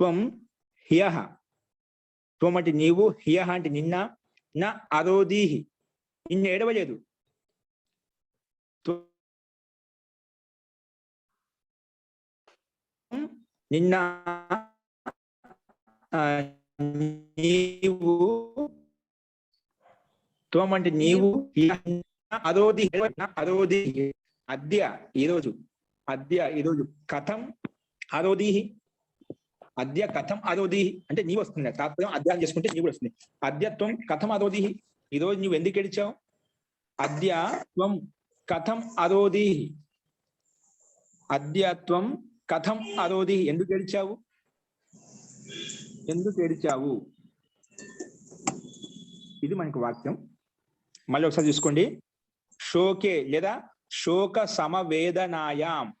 త్వం హ్యః త్వం అంటే నీవు హ్యః అంటే నిన్న న అరోధిః నిన్ను ఏడవలేదు నిన్న నీవు త్వం అంటే నీవు అరోధి అరోధి అద్య ఈరోజు కథం అరోధి అద్య కథం అరోధి అంటే నీవు వస్తుంది తాత్పర్యం అధ్యాయం చేసుకుంటే నీవు వస్తుంది అద్యత్వం కథం అరోధి ఈరోజు నువ్వు ఎందుకు ఏడిచావు అద్యత్వం కథం అరోధి అద్యత్వం కథం అరోధి ఎందుకు ఏడిచావు ఇది మనకి వాక్యం మళ్ళీ ఒకసారి చూసుకోండి శోకే లేదా శోక సమవేదనాయాం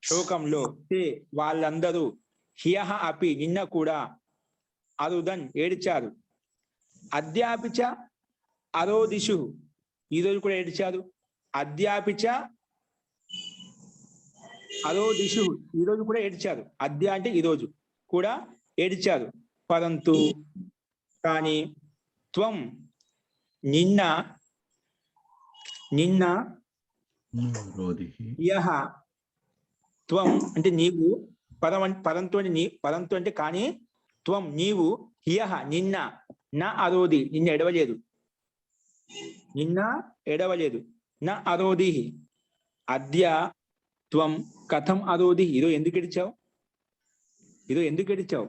శోకంలో వాళ్ళందరూ హ్యః అపి నిన్న కూడా అరుదన్ ఏడిచారు అద్యాపిచ అరోదిషు ఈరోజు కూడా ఏడిచారు అద్యాపిచ అరోదిషు ఈరోజు కూడా ఏడిచారు అద్య అంటే ఈరోజు కూడా ఏడిచారు పరంతు కానీ త్వం నిన్న యః త్వం అంటే నీవు పరంతు అంటే కానీ త్వం నీవు హ్యః నిన్న నా అరోధి నిన్న ఎడవలేదు నా అరోధి అద్య త్వం కథం అరోధి ఇదో ఎందుకు ఏడిచావు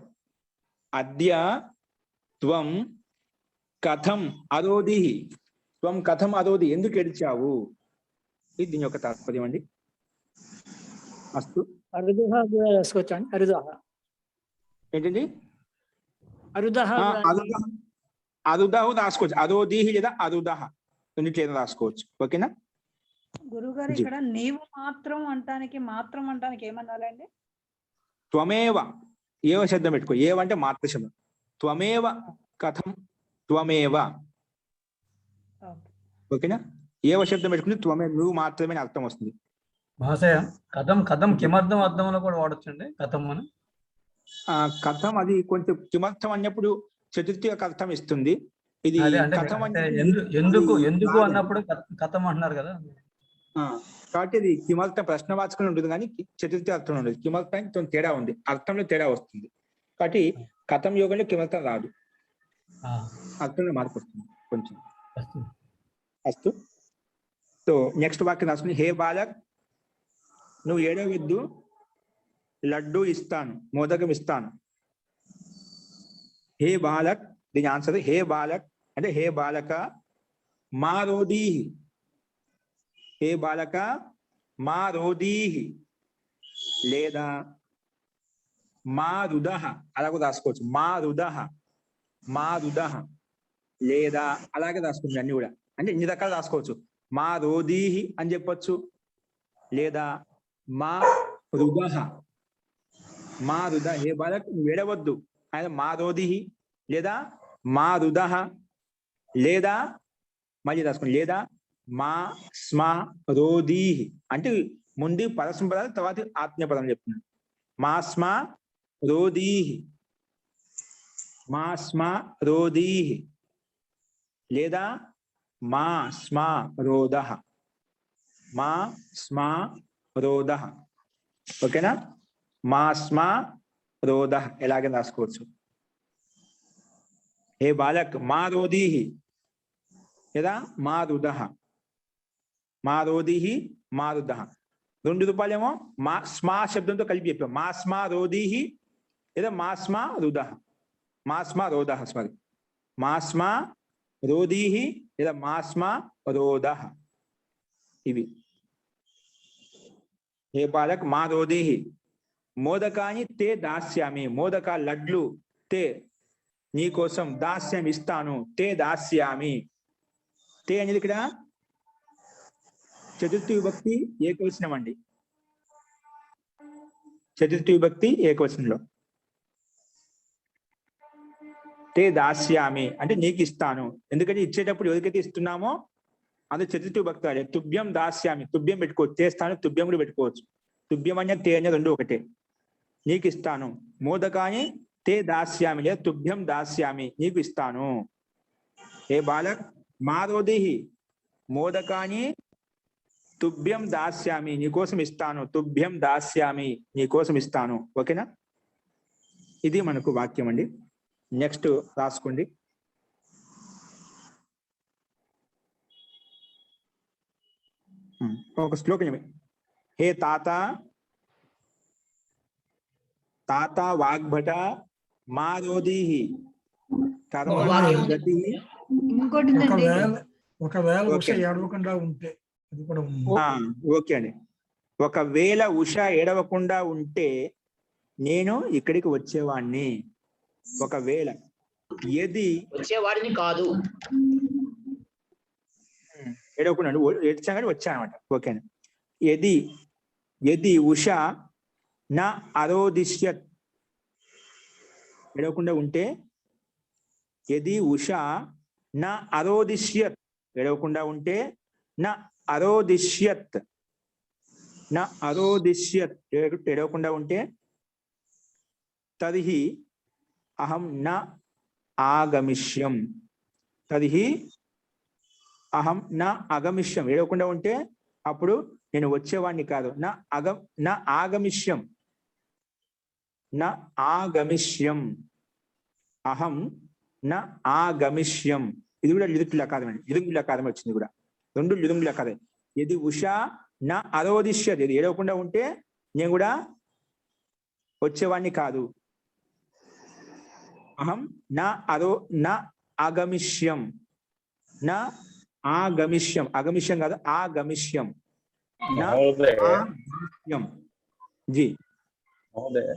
అద్య త్వం కథం అరోధి ఎందుకు ఏడిచావు ఇది దీని యొక్క తాత్పర్యం అండి అస్తు ఏంటండి అరుదహు రాసుకోవచ్చు అరోధి లేదా అరుదహ రెండిట్లేదో రాసుకోవచ్చు ఓకేనా గురుగారు ఇక్కడ నీవు మాత్రం అంటానికి ఏమన్నారండి త్వమేవ ఏవ శబ్దం పెట్టుకో ఏవంటే మాత్ర శబ్దం త్వమేవ కథం త్వమేవ ఓకేనా ఏవ శబ్దం పెట్టుకుంటే త్వమే నువ్వు మాత్రమే అర్థం వస్తుంది మహాశయ కథం కిమర్థం అర్థంలో కూడా వాడొచ్చండి కథం అని కథం అది కొంచెం కిమర్థం అన్నప్పుడు చతుర్థి యొక్క అర్థం ఇస్తుంది ఇది కథం అంటే ఎందుకు అన్నప్పుడు కథం అంటున్నారు కదా కాబట్టి ఇది కిమర్థం ప్రశ్నవాచకం ఉంటుంది కానీ చతుర్థి అర్థం ఉండదు కిమర్థానికి తేడా ఉంది అర్థంలో తేడా వస్తుంది కాబట్టి కథం యోగంలో కిమర్థం రాదు అర్థంలో మార్పు వస్తుంది కొంచెం అస్తు సో నెక్స్ట్ వాక్యం రాసుకుని హే బాలక్ నువ్వు ఏడవద్దు లడ్డు ఇస్తాను మోదకం ఇస్తాను హే బాలక్ దీని ఆన్సర్ హే బాలక్ అంటే హే బాలక మా రోధీహి హే బాలక మా రోధీహి లేదా మా రుదహ అలాగే రాసుకోవచ్చు మా రుదహ లేదా అలాగే రాసుకోవచ్చు అన్ని కూడా అంటే ఇన్ని రకాలు రాసుకోవచ్చు మా రోధీహి అని చెప్పొచ్చు లేదా మా రుదహ హే బాలక్ నువ్వు ఏడవద్దు ఆయన మా రోధీహి లేదా మా రుదహ లేదా మళ్ళీ రాసుకోండి లేదా మా స్మా రోధీహి అంటే ముందు పరస్మ పదాలు తర్వాత ఆత్మీయ పదం చెప్తున్నాను మా స్మా రోధీహి లేదా మా స్మా రోధః ఓకేనా మా స్మా రోధః ఎలాగే రాసుకోవచ్చు హే బాలక్ మా రోధీహి లేదా మా రుదః రెండు రూపాయలేమో మా స్మా శబ్దంతో కలిపి చెప్పాం మా స్మా రోధీహి లేదా మా స్మా రోధః సారీ మా స్మా రోధీహి లేదా మా స్మా రోధః ఇవి హే బాలక్ మా రోధీహి మోదకాని తే దాస్యామి మోదక లడ్లు తే నీ కోసం దాస్యం ఇస్తాను తే దాస్యామి తే అనేది ఇక్కడ చతుర్థి విభక్తి ఏకవచనం అండి చతుర్థి విభక్తి ఏకవచనంలో తే దాస్యామి అంటే నీకు ఇస్తాను. ఎందుకంటే ఇచ్చేటప్పుడు ఎవరికైతే ఇస్తున్నామో అది చతుర్థి భక్తాడే. తుభ్యం దాస్యామి, తుభ్యం పెట్టుకోవచ్చు, చేస్తాను తుభ్యం కూడా పెట్టుకోవచ్చు. తుభ్యం అనే తే అనే రెండు ఒకటే. నీకు ఇస్తాను. మోదకాని తే దాస్యామి లేదా తుభ్యం దాస్యామి, నీకు ఇస్తాను. ఏ బాలక్ మారోదిహి మోదకాని తుభ్యం దాస్యామి, నీకోసం ఇస్తాను. తుభ్యం దాస్యామి, నీకోసం ఇస్తాను. ఓకేనా? ఇది మనకు వాక్యం అండి. నెక్స్ట్ రాసుకోండి. ఒక శ్లోకం. హే తాత తాత వాగ్భట మారోదిహి కర్మణి. ఒకవేళ ఉష ఏడవకుండా ఉంటే అది కూడా ఉంది. ఓకే అండి. ఒకవేళ ఉష ఏడవకుండా ఉంటే నేను ఇక్కడికి వచ్చేవాడిని. ఒకవేళ ఏది వచ్చేవాడిని కాదు, ఏడవకుండా ఏడ్చాగానే వచ్చా అనమాట. ఓకేనా? ఏది ఏది ఉష నా అరోదిష్యత్, ఏడవకుండా ఉంటే ఏది ఉష నా అరోదిష్యత్, ఏడవకుండా ఉంటే నా అరోదిష్యత్, నా అరోదిష్యత్ ఏడవకుండా ఉంటే తదిహి అహం నా ఆగమిష్యం. తదిహి అహం నా అగమిష్యం, ఏడవకుండా ఉంటే అప్పుడు నేను వచ్చేవాడిని కాదు. నా ఆగమిష్యం, నా ఆగమిష్యం. అహం నా ఆగమిష్యం. ఇది కూడా లిదుగులా కాదమండి, లిదుగులా కాదం వచ్చింది కూడా. రెండు లిదుగులా కాదే. ఇది ఉషా నా అరోదిష్యత్, ఇది ఏడవకుండా ఉంటే నేను కూడా వచ్చేవాడిని కాదు. అహం నా ఆగమిష్యం, నా ఆగమిష్యం. అగమిష్యం కాదు, ఆగమిష్యం. నా ఆగమిష్యం. జీ మహోదయ,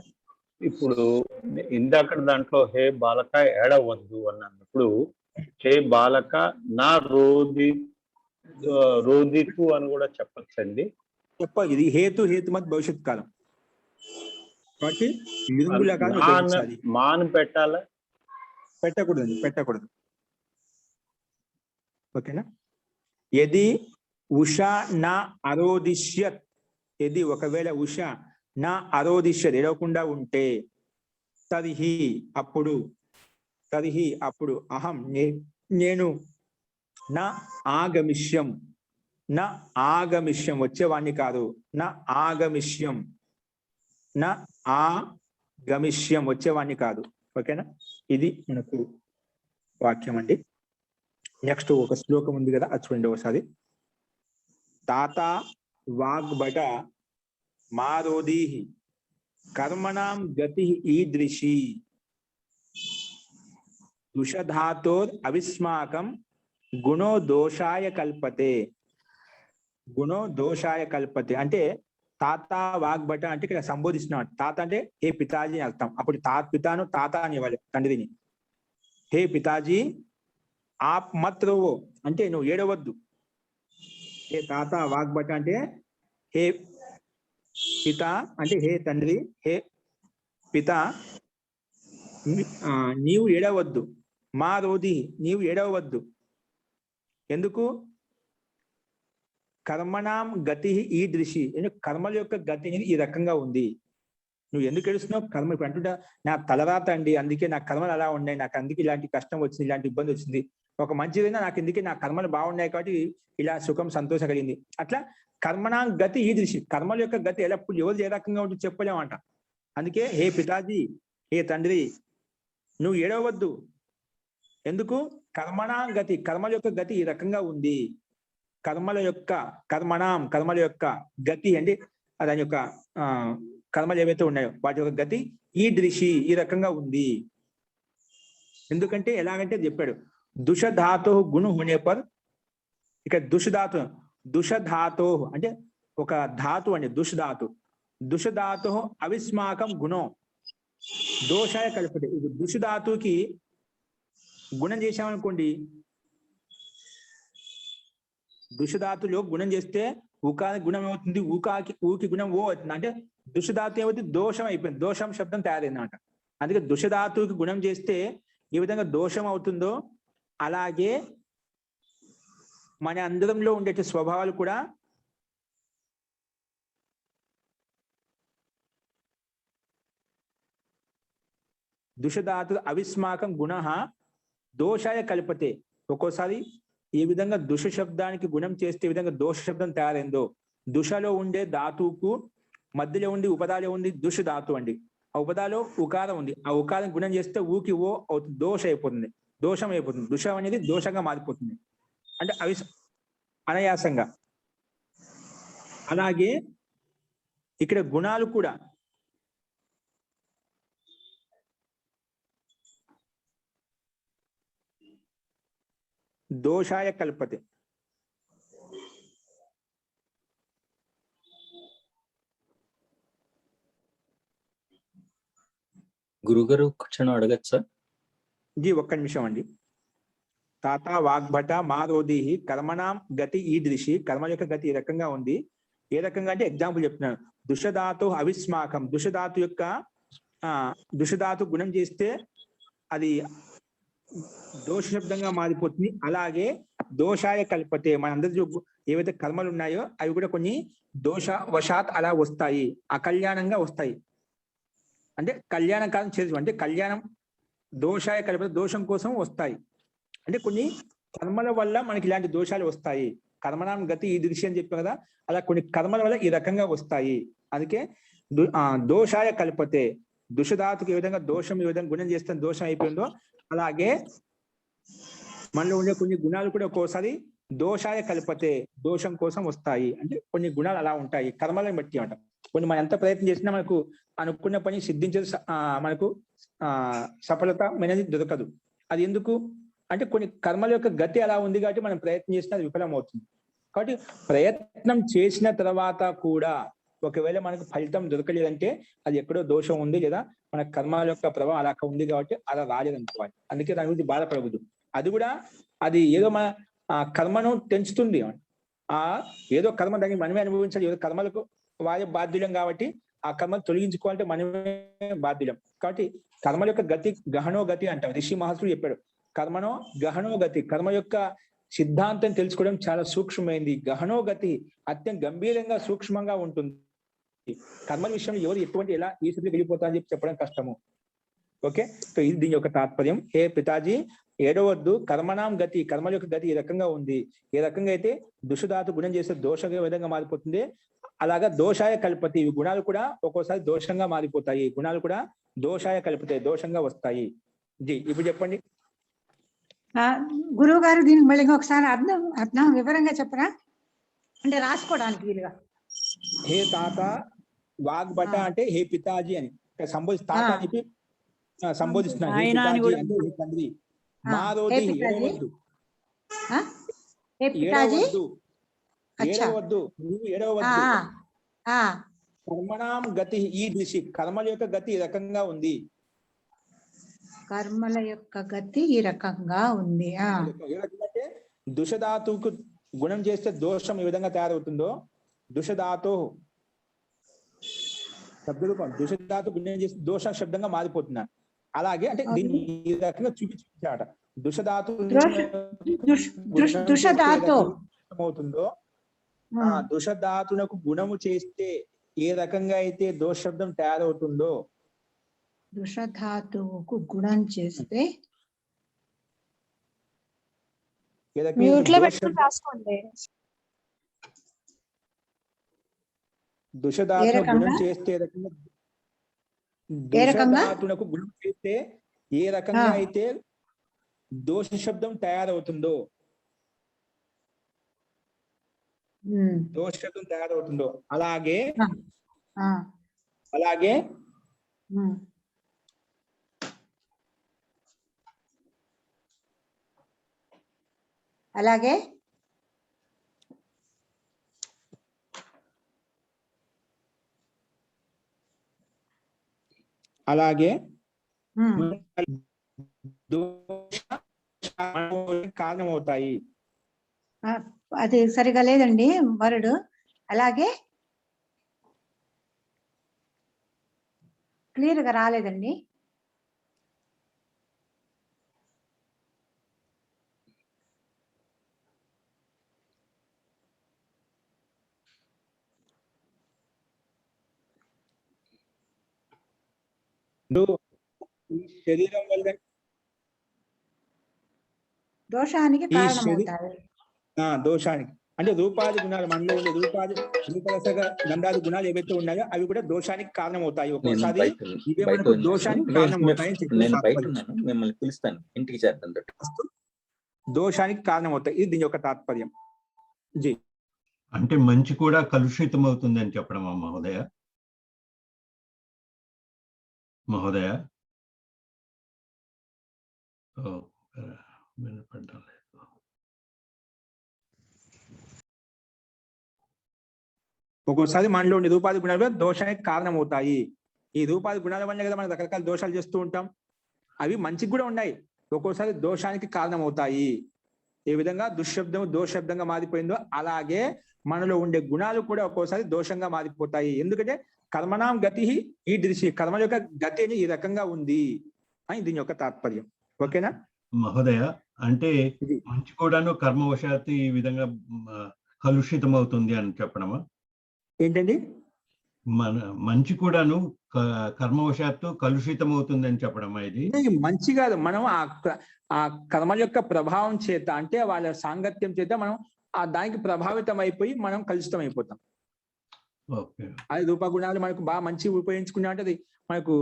ఇప్పుడు ఇందాక దాంట్లో హే బాలక ఏడవద్దు అన్నప్పుడు హే బాలక నా రోదితు అని కూడా చెప్పచ్చండి. ఇది హేతు హేతుమత్ భవిష్యత్ కాలం కాబట్టి మాను పెట్టాలా? పెట్టకూడదు, పెట్టకూడదు. ఓకేనా? యది ఉషా నా అరోదిష్యత్, యది ఒకవేళ ఉష నా అరోదిష్యత్ ఏడవకుండా ఉంటే తదిహి అప్పుడు, తదిహి అప్పుడు అహం నేను నా ఆగమిష్యం, నా ఆగమిష్యం వచ్చేవాణ్ణి కాదు. నా ఆగమిష్యం, నా ఆగమిష్యం వచ్చేవాణ్ణి కాదు. ఓకేనా? ఇది మనకు వాక్యం అండి. నెక్స్ట్ ఒక శ్లోకం ఉంది కదా, అది చూడండి ఒకసారి. తాత వాగ్భట మారోదీహి కర్మణాం గతి ఈదృశి దుషధాతోర్ అవిస్మాకం గుణో దోషాయ కల్పతే. గుణో దోషాయ కల్పతే అంటే తాత వాగ్భట అంటే ఇక్కడ సంబోధిస్తున్నాడు. తాత అంటే హే పితాజీ అని అర్థం. అప్పుడు పితాను తాత అనేవాళ్ళు తండ్రిని. హే పితాజీ ఆప్ మత్ రోవో అంటే నువ్వు ఏడవద్దు. హే తాత వాగ్భట అంటే హే పిత అంటే హే తండ్రి, హే పిత నీవు ఏడవద్దు. మా రోది నీవు ఏడవద్దు. ఎందుకు? కర్మణాం గతి ఈ దృషి, కర్మల యొక్క గతి అనేది ఈ రకంగా ఉంది. నువ్వు ఎందుకు ఏడుస్తున్నావు? కర్మ ఇప్పుడు అంటుంటా నా తలరాత అండి, అందుకే నా కర్మలు అలా ఉన్నాయి, నాకు అందుకే ఇలాంటి కష్టం వచ్చింది, ఇలాంటి ఇబ్బంది వచ్చింది. ఒక మంచిదైనా నాకు ఎందుకే నా కర్మలు బాగున్నాయి కాబట్టి ఇలా సుఖం సంతోషం కలిగింది. అట్లా కర్మణాం గతి ఈ దృషి, కర్మల యొక్క గతి ఎల్లప్పుడు ఎవరు ఏ రకంగా ఉంటుంది చెప్పలేమంట. అందుకే హే పితాజీ, హే తండ్రి నువ్వు ఏడవద్దు. ఎందుకు? కర్మణాం గతి, కర్మల యొక్క గతి ఈ రకంగా ఉంది. కర్మల యొక్క కర్మల యొక్క గతి అంటే దాని యొక్క కర్మలు ఏవైతే ఉన్నాయో వాటి యొక్క గతి ఈ దృషి ఈ రకంగా ఉంది. ఎందుకంటే ఎలాగంటే చెప్పాడు దుషధాతో గుణ హోనే పర్, ఇక దుషధాతో అంటే ఒక ధాతు అండి, దుషధాతు అవిస్మాకం గుణం దోషాయ కల్పతే. ఇది దుషధాతుకి గుణం చేశామనుకోండి, దుషధాతులో గుణం చేస్తే ఉకాకి గుణం ఏమవుతుంది? ఊకి గుణం ఓ అవుతుంది. అంటే దుషధాతు ఏమవుతుంది? దోషం అయిపోయింది, దోషం శబ్దం తయారైంది అనమాట. అందుకే దుషధాతుకి గుణం చేస్తే ఏ విధంగా దోషం అవుతుందో అలాగే మన అందరంలో ఉండే స్వభావాలు కూడా దుషధాతు అవిస్మాకం గుణ దోషాయ కల్పతే. ఒక్కోసారి ఏ విధంగా దుష శబ్దానికి గుణం చేస్తే ఏ విధంగా దోష శబ్దం తయారైందో, దుషలో ఉండే ధాతువుకు మధ్యలో ఉండి ఉపదాలో ఉంది దుష ధాతు అండి. ఆ ఉపదాలో ఉకారం ఉంది, ఆ ఉకారం గుణం చేస్తే ఊకి ఓ అవుతుంది, దోష అయిపోతుంది, దోషం అయిపోతుంది. దుషం అనేది దోషంగా మారిపోతుంది, అంటే అనాయాసంగా. అలాగే ఇక్కడ గుణాలు కూడా దోషాయ కల్పతే. గురుగారు క్వశ్చన్ అడగచ్చా? జీ ఒక్క నిమిషం అండి. తాత వాగ్భట మారోధి కర్మణాం గతి ఈదృశి. కర్మ యొక్క గతి ఈ రకంగా ఉంది. ఏ రకంగా అంటే ఎగ్జాంపుల్ చెప్తున్నాను. దుషధాతు అవిస్మాకం, దుషధాతు యొక్క దుషధాతు గుణం చేస్తే అది దోష శబ్దంగా మారిపోతుంది. అలాగే దోషాయ కల్పతే, మనందరి ఏవైతే కర్మలు ఉన్నాయో అవి కూడా కొన్ని దోష వశాత్ అలా వస్తాయి, అకల్యాణంగా వస్తాయి. అంటే కళ్యాణం కాలం చేసు, అంటే కళ్యాణం దోషాయ కల్పతే దోషం కోసం వస్తాయి. అంటే కొన్ని కర్మల వల్ల మనకి ఇలాంటి దోషాలు వస్తాయి. కర్మనాం గతి ఈ దృశ్యం అని చెప్పాం కదా, అలా కొన్ని కర్మల వల్ల ఈ రకంగా వస్తాయి. అందుకే దోషాయ కల్పతే, దుషధాతుకు ఏ విధంగా దోషం ఏ విధంగా గుణం చేస్తే దోషం అయిపోయిందో అలాగే మనలో ఉండే కొన్ని గుణాలు కూడా ఒక్కోసారి దోషాయ కల్పతే దోషం కోసం వస్తాయి. అంటే కొన్ని గుణాలు అలా ఉంటాయి కర్మలను బట్టి అంట. కొన్ని మనం ఎంత ప్రయత్నం చేసినా మనకు అనుకున్న పని సిద్ధించేది, మనకు సఫలత అనేది దొరకదు. అది ఎందుకు అంటే కొన్ని కర్మల యొక్క గతి అలా ఉంది కాబట్టి మనం ప్రయత్నం చేసినా అది విఫలం అవుతుంది. కాబట్టి ప్రయత్నం చేసిన తర్వాత కూడా ఒకవేళ మనకు ఫలితం దొరకలేదంటే అది ఎక్కడో దోషం ఉంది, లేదా మన కర్మాల యొక్క ప్రభావం అలా ఉంది కాబట్టి అలా రాలేదనుకోవాలి. అందుకే దాని గురించి బాధపడకూడదు. అది కూడా అది ఏదో మన కర్మను తెంచుతుంది. ఏదో కర్మ దాన్ని మనమే అనుభవించాలి. ఏదో కర్మలకు వారే బాధ్యులం కాబట్టి ఆ కర్మను తొలగించుకోవాలంటే మనమే బాధ్యులం. కాబట్టి కర్మల యొక్క గతి గహనో గతి అంటాం. ఋషి మహర్షులు చెప్పాడు, కర్మనో గహనో గతి. కర్మ యొక్క సిద్ధాంతం తెలుసుకోవడం చాలా సూక్ష్మమైంది. గహనో గతి అత్యంత గంభీరంగా సూక్ష్మంగా ఉంటుంది. కర్మల విషయంలో ఎవరు ఎటువంటి ఎలా ఈ స్థితికి వెళ్ళిపోతా అని చెప్పడం కష్టము. ఓకే, సో ఇది దీని యొక్క తాత్పర్యం. హే పితాజీ, ఏడవద్దు, కర్మనాం గతి, కర్మల యొక్క గతి ఈ రకంగా ఉంది. ఏ రకంగా అయితే దుషధాతు గుణం చేస్తే దోషంగా విధంగా మారిపోతుంది, అలాగా దోషాయ కల్పతి, ఈ గుణాలు కూడా ఒక్కోసారి దోషంగా మారిపోతాయి. గుణాలు కూడా దోషాయ కల్పతాయి, దోషంగా వస్తాయి. జీ ఇప్పుడు చెప్పండి. గురువు గారు దీనికి మళ్ళీ ఒకసారి అర్థం వివరంగా చెప్పరా, అంటే రాసుకోవడానికి వీలుగా. హే తాత వాగ్భట అంటే హే పితాజీ అని తాత అని చెప్పి సంబోధిస్తున్నాను. హే పితాజీ అంటే హే తండ్రి. మారోధి ఏడవద్దు, ఏడవద్దు, నువ్వు ఏడవద్దు. కర్మణాం గతి ఈ దిశి, కర్మల యొక్క గతి ఈ రకంగా ఉంది. కర్మల యొక్క గతి ఈ రకంగా ఉంది. అంటే దుషధాతుకు గుణం చేస్తే దోషం ఏ విధంగా తయారవుతుందో, దుషధాతు శబ్దరూపం, దుషధాతు గుణం చేస్తే దోష శబ్దంగా మారిపోతున్నాను. అలాగే అంటే దీన్ని ఈ రకంగా చూపించాట. దుషధాతు అవుతుందో, ఆ దుషధాతునకు గుణము చేస్తే ఏ రకంగా అయితే దోష శబ్దం తయారవుతుందో, దుషధాతువుకు గుణం చేస్తే దుషధాతునకు గుణం చేస్తే దుషధాతునకు గుణం చేస్తే ఏ రకంగా అయితే దోష శబ్దం తయారవుతుందో, దోష శబ్దం తయారవుతుందో అలాగే అలాగే అలాగే అలాగే కారణమవుతాయి. అది సరిగా లేదండి వరుడు. అలాగే క్లియర్ గా రాలేదండి. ఈ శరీరం వల్ల దోషానికి ఈ కారణమవుతాయి. దోషానికి అంటే రూపాది గుణాలు మనలో ఉండే రూపరస గంధాది గుణాలు ఏవైతే ఉన్నాయో అవి కూడా దోషానికి కారణమవుతాయి. ఒక్కోసారి ఇవే మనకు దోషానికి కారణమవుతాయని నేను బయట చెప్పి ఉన్నాను, మిమ్మల్ని పిలుస్తాను ఇంటికి చేద్దాం. దోషానికి కారణమవుతాయి. ఇది దీని యొక్క తాత్పర్యం. జీ అంటే మంచి కూడా కలుషితం అవుతుంది అని చెప్పడమా మహోదయ? మహోదయ వినపడ్డం లేదు. ఒక్కోసారి మనలో ఉండే రూపాది గుణాలు కూడా దోషానికి కారణమవుతాయి. ఈ రూపాది గుణాల వల్ల కదా మనం రకరకాల దోషాలు చేస్తూ ఉంటాం. అవి మంచికి కూడా ఉన్నాయి, ఒక్కోసారి దోషానికి కారణమవుతాయి. ఏ విధంగా దుశ్శబ్దం దోషశబ్దంగా మారిపోయిందో అలాగే మనలో ఉండే గుణాలు కూడా ఒక్కోసారి దోషంగా మారిపోతాయి. ఎందుకంటే కర్మణాం గతి ఈ దృష్టి, కర్మ యొక్క గతి అని ఈ రకంగా ఉంది అని దీని యొక్క తాత్పర్యం. ఓకేనా మహోదయ? అంటే మంచి కూడాను కర్మవశాత్తు ఈ విధంగా కలుషితం అవుతుంది అని చెప్పడమా? ఏంటండి? మంచి కూడాను కర్మవశాత్తు కలుషితం అవుతుంది అని చెప్పడమా? ఇది మంచి కాదు. మనం ఆ కర్మ యొక్క ప్రభావం చేత, అంటే వాళ్ళ సాంగత్యం చేత మనం ఆ దానికి ప్రభావితం అయిపోయి మనం కలుషితం అయిపోతాం. అది రూపగుణాలు మనకు బాగా మంచి ఉపయోగించుకున్నా అంటే అది మనకు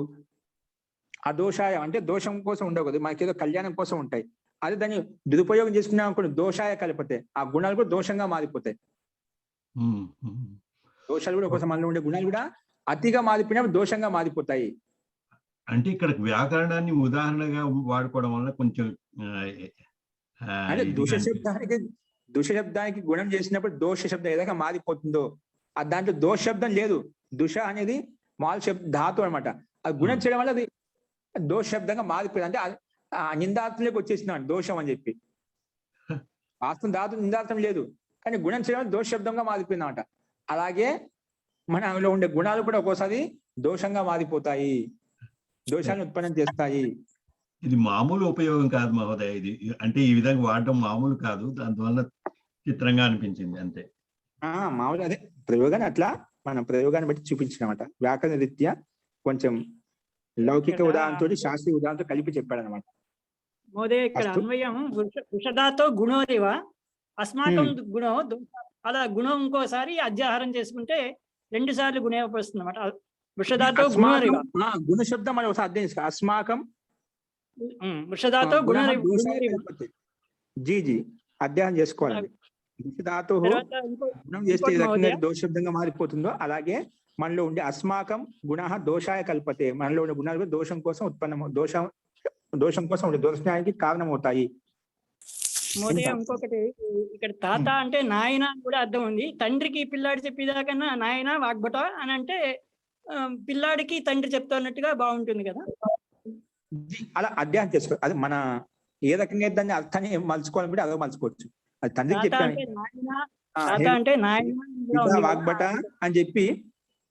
అదోషాయ అంటే దోషం కోసం ఉండవు కదా, మనకేదో కళ్యాణం కోసం ఉంటాయి. అదే దాన్ని దురుపయోగం చేసుకున్నాం అనుకోండి, దోషాయ కలిపితే ఆ గుణాలు కూడా దోషంగా మారిపోతాయి. దోషాలు కూడా ఒకసారి మనలో ఉండే గుణాలు కూడా అతిగా మారిపోయినప్పుడు దోషంగా మారిపోతాయి. అంటే ఇక్కడ వ్యాకరణాన్ని ఉదాహరణగా వాడుకోవడం వల్ల కొంచెం అంటే దుషశబ్దానికి గుణం చేసినప్పుడు దోష శబ్దం ఏదైనా మారిపోతుందో, ఆ దాంట్లో దోష శబ్దం లేదు. దుష అనేది మాల్ శబ్ద ధాతు అనమాట. అది గుణం చేయడం వల్ల అది దోష శబ్దంగా మారిపోయింది. అంటే నిందార్థంలోకి వచ్చేసింది దోషం అని చెప్పి. వాస్తవం ధాతు నిందార్థం లేదు, కానీ గుణం చేయడం వల్ల దోష శబ్దంగా మారిపోయింది అనమాట. అలాగే మనలో ఉండే గుణాలు కూడా ఒక్కోసారి దోషంగా మారిపోతాయి, దోషాన్ని ఉత్పన్నం చేస్తాయి. ఇది మామూలు ఉపయోగం కాదు మహోదయ. ఇది అంటే ఈ విధంగా వాడడం మామూలు కాదు, దానివల్ల చిత్రంగా అనిపించింది అంతే. మామూలు అదే ప్రయోగాన్ని అట్లా మనం ప్రయోగాన్ని బట్టి చూపించినమాట. వ్యాకరణ రీత్యా కొంచెం లౌకిక ఉదాహరణతో శాస్త్రీయ ఉదాహరణతో కలిపి చెప్పాడు అనమాట. మోదయ ఇక్కడ అన్వయం వృషదాతో గుణోరివ అస్మాకం గుణో, అలా గుణం ఇంకోసారి అధ్యాహారం చేసుకుంటే 2 సార్లు గుణే వస్తుంది అనమాట. వృషదాతో గుణోరివ గుణ శబ్దం మనం ఒకసారి అధ్యయనం చేసుకో. అస్మాకం వృషదాతో గుణోరివ జీ జీ అధ్యయనం చేసుకోవాలి. వృషదాతో గుణం చేస్తే ఈ రకంగా దోషశబ్దంగా మారిపోతుందో అలాగే మనలో ఉండే అస్మాకం గుణ దోషాయ కల్పతే, మనలో ఉండే గుణాలు దోషం కోసం ఉత్పన్నం, దోషం కోసం ఉండే దోషానికి కారణమవుతాయి. మోదయ ఇంకొకటి ఇక్కడ తాత అంటే నాయన కూడా అర్థం ఉంది. తండ్రికి పిల్లాడి చెప్పేదాకన్నా నాయన వాగ్భట అని అంటే పిల్లాడికి తండ్రి చెప్తున్నట్టుగా బాగుంటుంది కదా. అలా అధ్యయనం చేసుకో. అది మన ఏ రకంగా దాన్ని అర్థాన్ని మలుచుకోవాలని కూడా అదో మలుచుకోవచ్చు. అది తండ్రికి చెప్పాను వాగ్భట అని చెప్పి,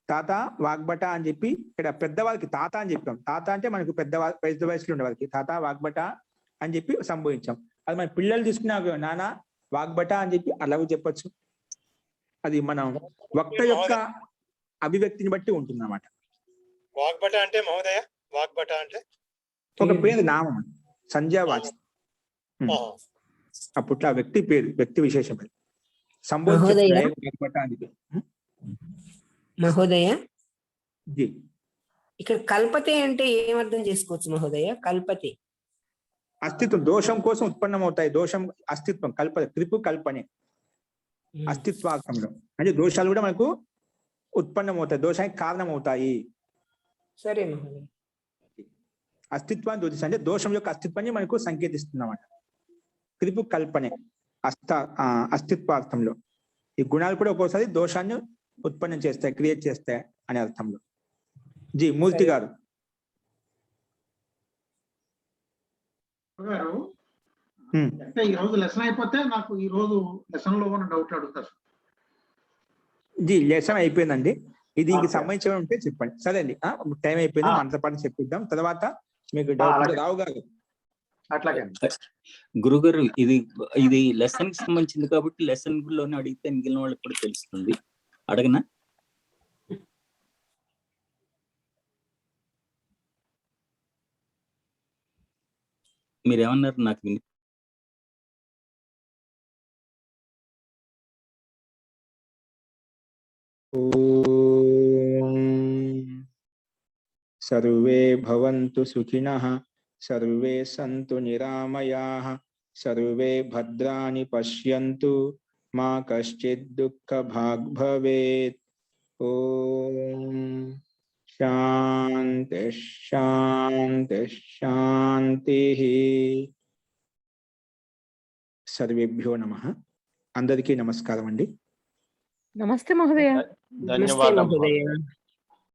తాత వాగ్భట అని చెప్పి ఇక్కడ పెద్దవాళ్ళకి తాత అని చెప్పాం. తాత అంటే మనకు పెద్ద వయసులో ఉండే వాళ్ళకి తాత వాగ్భట అని చెప్పి సంబోధించాం. అది మన పిల్లలు తీసుకున్నా నాన్న వాగ్భట అని చెప్పి అలాగే చెప్పొచ్చు. అది మనం వక్త యొక్క అభివ్యక్తిని బట్టి ఉంటుంది అన్నమాట. వాగ్భట అంటే మహోదయ, వాగ్భట అంటే ఒక పేరు నామం, సంధ్యావాచకం. అప్పట్లో ఆ వ్యక్తి పేరు, వ్యక్తి విశేషం సంబోధించే. మహోదయ జీ ఇక్కడ కల్పతే అంటే ఏమర్థం చేసుకోవచ్చు మహోదయ? కల్పతే అస్తిత్వం, దోషం కోసం ఉత్పన్నం అవుతాయి. దోషం అస్తిత్వం, కల్ప త్రిపు కల్పనే అస్తిత్వార్థంలో. అంటే దోషాలు కూడా మనకు ఉత్పన్నం అవుతాయి, దోషానికి కారణం అవుతాయి. సరే మహోదయ. అస్తిత్వాన్ని దోషం అంటే దోషం యొక్క అస్తిత్వాన్ని మనకు సంకేతిస్తున్నమాట. త్రిపు కల్పనే అస్తిత్వార్థంలో. ఈ గుణాలు కూడా ఒక్కోసారి దోషాన్ని ఉత్పన్నం చేస్తాయి, క్రియేట్ చేస్తాయి అనే అర్థంలో. జీ మూర్తి గారు. గారు అంటే ఈ రోజు లెసన్ అయిపోతే నాకు ఈ రోజు లెసన్ లో ఉన్న డౌట్ అడుగుతారు. జీ లెసన్ అయిపోయిందండి. ఇది దీనికి సంబంధించిన ఉంటే చెప్పండి. సరే అండి, టైం అయిపోయింది, మనతో పాటు చెప్పిద్దాం. తర్వాత మీకు డౌట్ రావు గారు. అట్లాగే గురుగారు, ఇది లెసన్ కి సంబంధించింది కాబట్టి లెసన్ లోనే అడిగితే మిగిలిన వాళ్ళకి కూడా తెలుస్తుంది. అడగనా? మీరేమన్నారు నాకు విని सर्वे भवन्तु सुखिनः सर्वे सन्तु निरामयाः सर्वे भद्राणि पश्यन्तु मा कश्चित् दुःखभाग् भवेत्। ओम शांति शांति शांति। सर्वेभ्यो नमः। అందరికీ నమస్కారం అండి। నమస్తే మహోదయ। ధన్యవాదాలు.